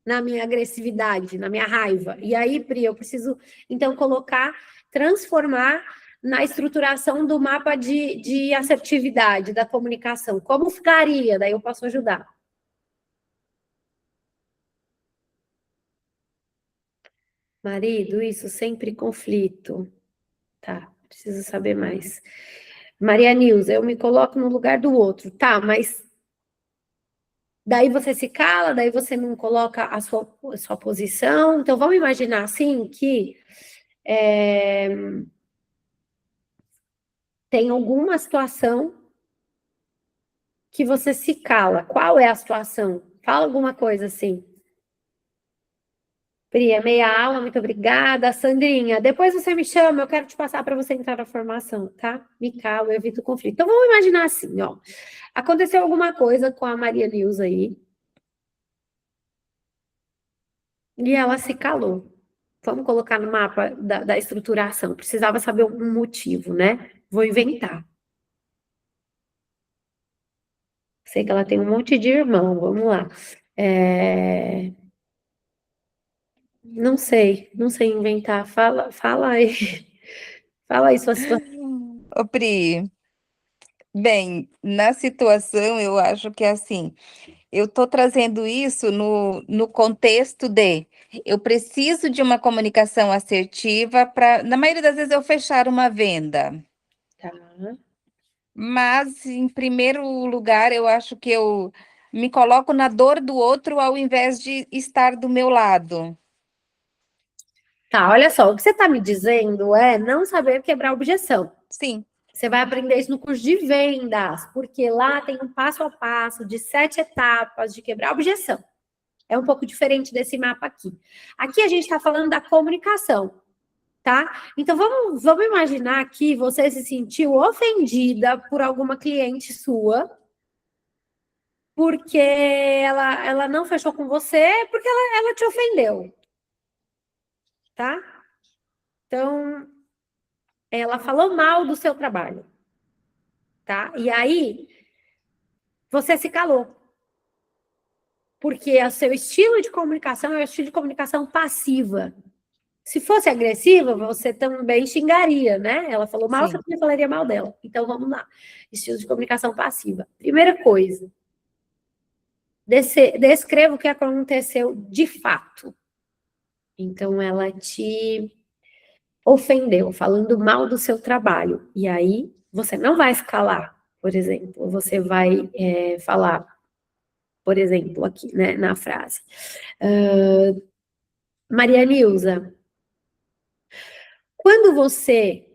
na minha agressividade, na minha raiva. E aí, Pri, eu preciso, então, transformar na estruturação do mapa de assertividade, da comunicação. Como ficaria? Daí eu posso ajudar. Marido, isso, sempre conflito. Tá, preciso saber mais. Maria Nilza, eu me coloco no lugar do outro. Tá, mas daí você se cala, daí você não coloca a sua posição. Então, vamos imaginar assim que tem alguma situação que você se cala. Qual é a situação? Fala alguma coisa assim. Pri, é meia aula, muito obrigada. Sandrinha, depois você me chama, eu quero te passar para você entrar na formação, tá? Me calo, eu evito o conflito. Então, vamos imaginar assim, ó. Aconteceu alguma coisa com a Maria Nilza aí, e ela se calou. Vamos colocar no mapa da estruturação. Precisava saber um motivo, né? Vou inventar. Sei que ela tem um monte de irmão, vamos lá. Não sei inventar. Fala aí. Fala aí sua situação.
Ô, Pri, bem, na situação eu acho que é assim, eu estou trazendo isso no contexto de eu preciso de uma comunicação assertiva para, na maioria das vezes, eu fechar uma venda.
Tá.
Mas, em primeiro lugar, eu acho que eu me coloco na dor do outro ao invés de estar do meu lado.
Tá, olha só, o que você está me dizendo é não saber quebrar objeção.
Sim,
Você vai aprender isso no curso de vendas, porque lá tem um passo a passo de 7 etapas de quebrar objeção. É um pouco diferente desse mapa aqui. Aqui a gente está falando da comunicação, tá? Então vamos imaginar que você se sentiu ofendida por alguma cliente sua, porque ela não fechou com você, porque ela te ofendeu, tá? Então, ela falou mal do seu trabalho, tá? E aí, você se calou. Porque o seu estilo de comunicação é o estilo de comunicação passiva. Se fosse agressiva, você também xingaria, né? Ela falou mal, você
sim.
também falaria mal dela. Então, vamos lá. Estilo de comunicação passiva. Primeira coisa, descreva o que aconteceu de fato. Então, ela te ofendeu, falando mal do seu trabalho. E aí, você não vai escalar, por exemplo. Você vai falar, por exemplo, aqui, né, na frase. Maria Nilza, quando você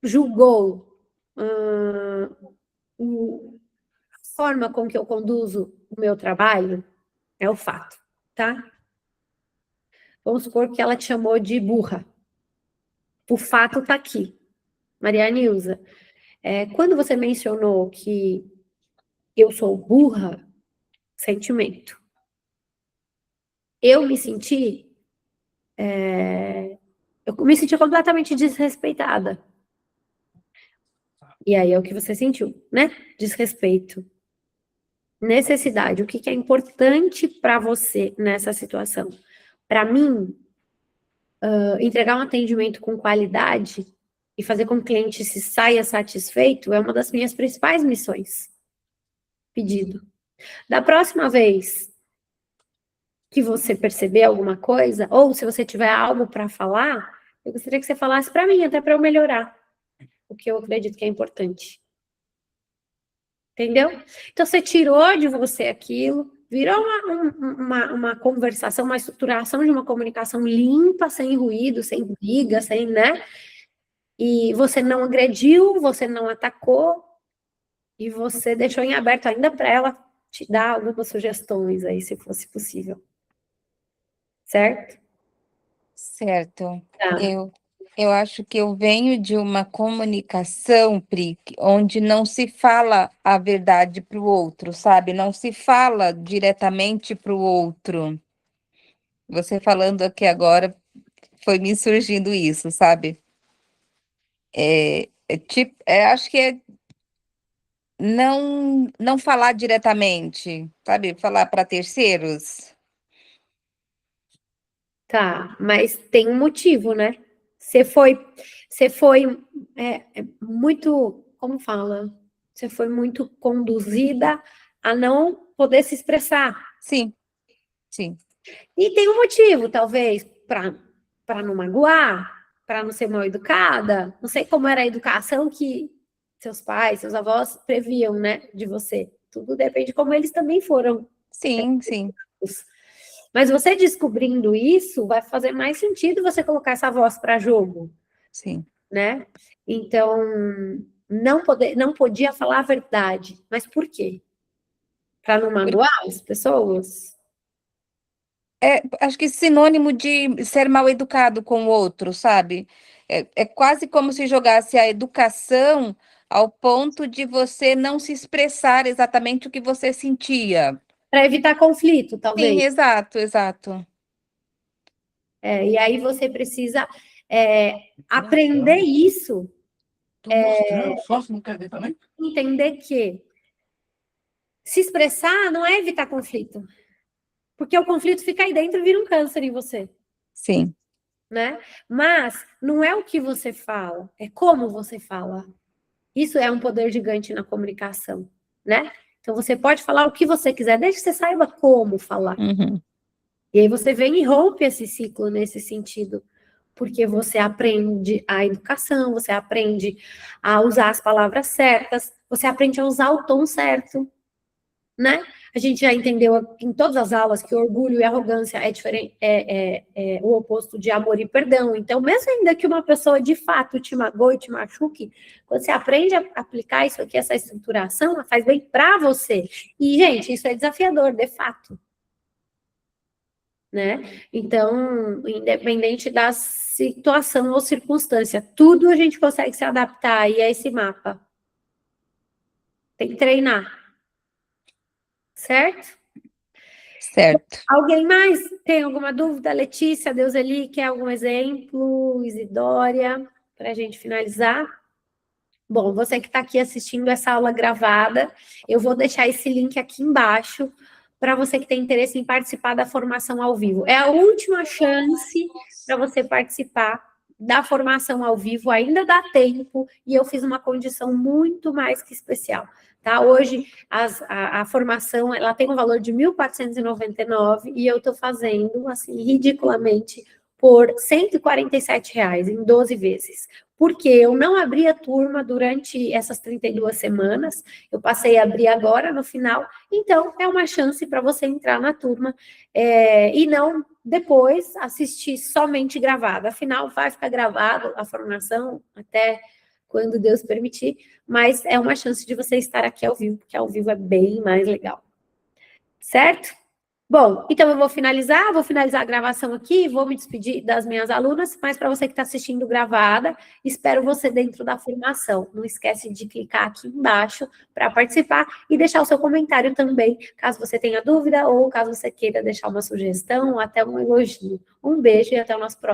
julgou a forma com que eu conduzo o meu trabalho, é o fato, tá? Vamos supor que ela te chamou de burra. O fato tá aqui. Maria Nilza, quando você mencionou que eu sou burra, sentimento. Eu me senti completamente desrespeitada. E aí é o que você sentiu, né? Desrespeito. Necessidade. O que é importante para você nessa situação? Para mim, entregar um atendimento com qualidade e fazer com que o cliente se saia satisfeito é uma das minhas principais missões. Pedido. Da próxima vez que você perceber alguma coisa, ou se você tiver algo para falar, eu gostaria que você falasse para mim, até para eu melhorar o que eu acredito que é importante. Entendeu? Então, você tirou de você aquilo, virou uma conversação, uma estruturação de uma comunicação limpa, sem ruído, sem briga, sem, né? E você não agrediu, você não atacou, e você deixou em aberto ainda para ela te dar algumas sugestões aí, se fosse possível. Certo?
Certo.
Tá.
Eu acho que eu venho de uma comunicação, Pri, onde não se fala a verdade para o outro, sabe? Não se fala diretamente para o outro. Você falando aqui agora, foi me surgindo isso, sabe? Acho que é não falar diretamente, sabe? Falar para terceiros.
Tá, mas tem um motivo, né? Você foi muito, como fala? Você foi muito conduzida a não poder se expressar.
Sim, sim.
E tem um motivo, talvez, para não magoar, para não ser mal educada. Não sei como era a educação que seus pais, seus avós previam, né, de você. Tudo depende de como eles também foram.
Sim, sim,
Mas você descobrindo isso, vai fazer mais sentido você colocar essa voz para jogo,
sim.
né? Então, não podia falar a verdade. Mas por quê? Para não magoar as pessoas?
Acho que sinônimo de ser mal educado com o outro, sabe? É quase como se jogasse a educação ao ponto de você não se expressar exatamente o que você sentia.
Para evitar conflito,
Sim,
talvez.
exato, exato.
E aí você precisa aprender isso, entender que se expressar não é evitar conflito, porque o conflito fica aí dentro e vira um câncer em você,
Sim,
né? Mas não é o que você fala, é como você fala. Isso é um poder gigante na comunicação, né? Então você pode falar o que você quiser, desde que você saiba como falar.
uhum,
E aí você vem e rompe esse ciclo nesse sentido, porque você aprende a educação, você aprende a usar as palavras certas, você aprende a usar o tom certo, né? A gente já entendeu em todas as aulas que orgulho e arrogância é diferente, é o oposto de amor e perdão. Então, mesmo ainda que uma pessoa de fato te magoe, te machuque, quando você aprende a aplicar isso aqui, essa estruturação, ela faz bem para você. E, gente, isso é desafiador, de fato, né? Então, independente da situação ou circunstância, tudo a gente consegue se adaptar aí a esse mapa. Tem que treinar, certo?
certo.
Alguém mais tem alguma dúvida? Letícia, Deuseli, quer algum exemplo? Isidória, para a gente finalizar? Bom, você que está aqui assistindo essa aula gravada, eu vou deixar esse link aqui embaixo para você que tem interesse em participar da formação ao vivo. É a última chance para você participar da formação ao vivo, ainda dá tempo, e eu fiz uma condição muito mais que especial. Tá? Hoje, a formação ela tem um valor de R$ 1.499 e eu estou fazendo, assim, ridiculamente, por R$ 147 em 12 vezes. Porque eu não abri a turma durante essas 32 semanas, eu passei a abrir agora no final, então é uma chance para você entrar na turma e não depois assistir somente gravado. Afinal, vai ficar gravado a formação até quando Deus permitir, mas é uma chance de você estar aqui ao vivo, porque ao vivo é bem mais legal. Certo? Bom, então eu vou finalizar a gravação aqui, vou me despedir das minhas alunas, mas para você que está assistindo gravada, espero você dentro da formação. Não esquece de clicar aqui embaixo para participar e deixar o seu comentário também, caso você tenha dúvida ou caso você queira deixar uma sugestão ou até um elogio. Um beijo e até o nosso próximo.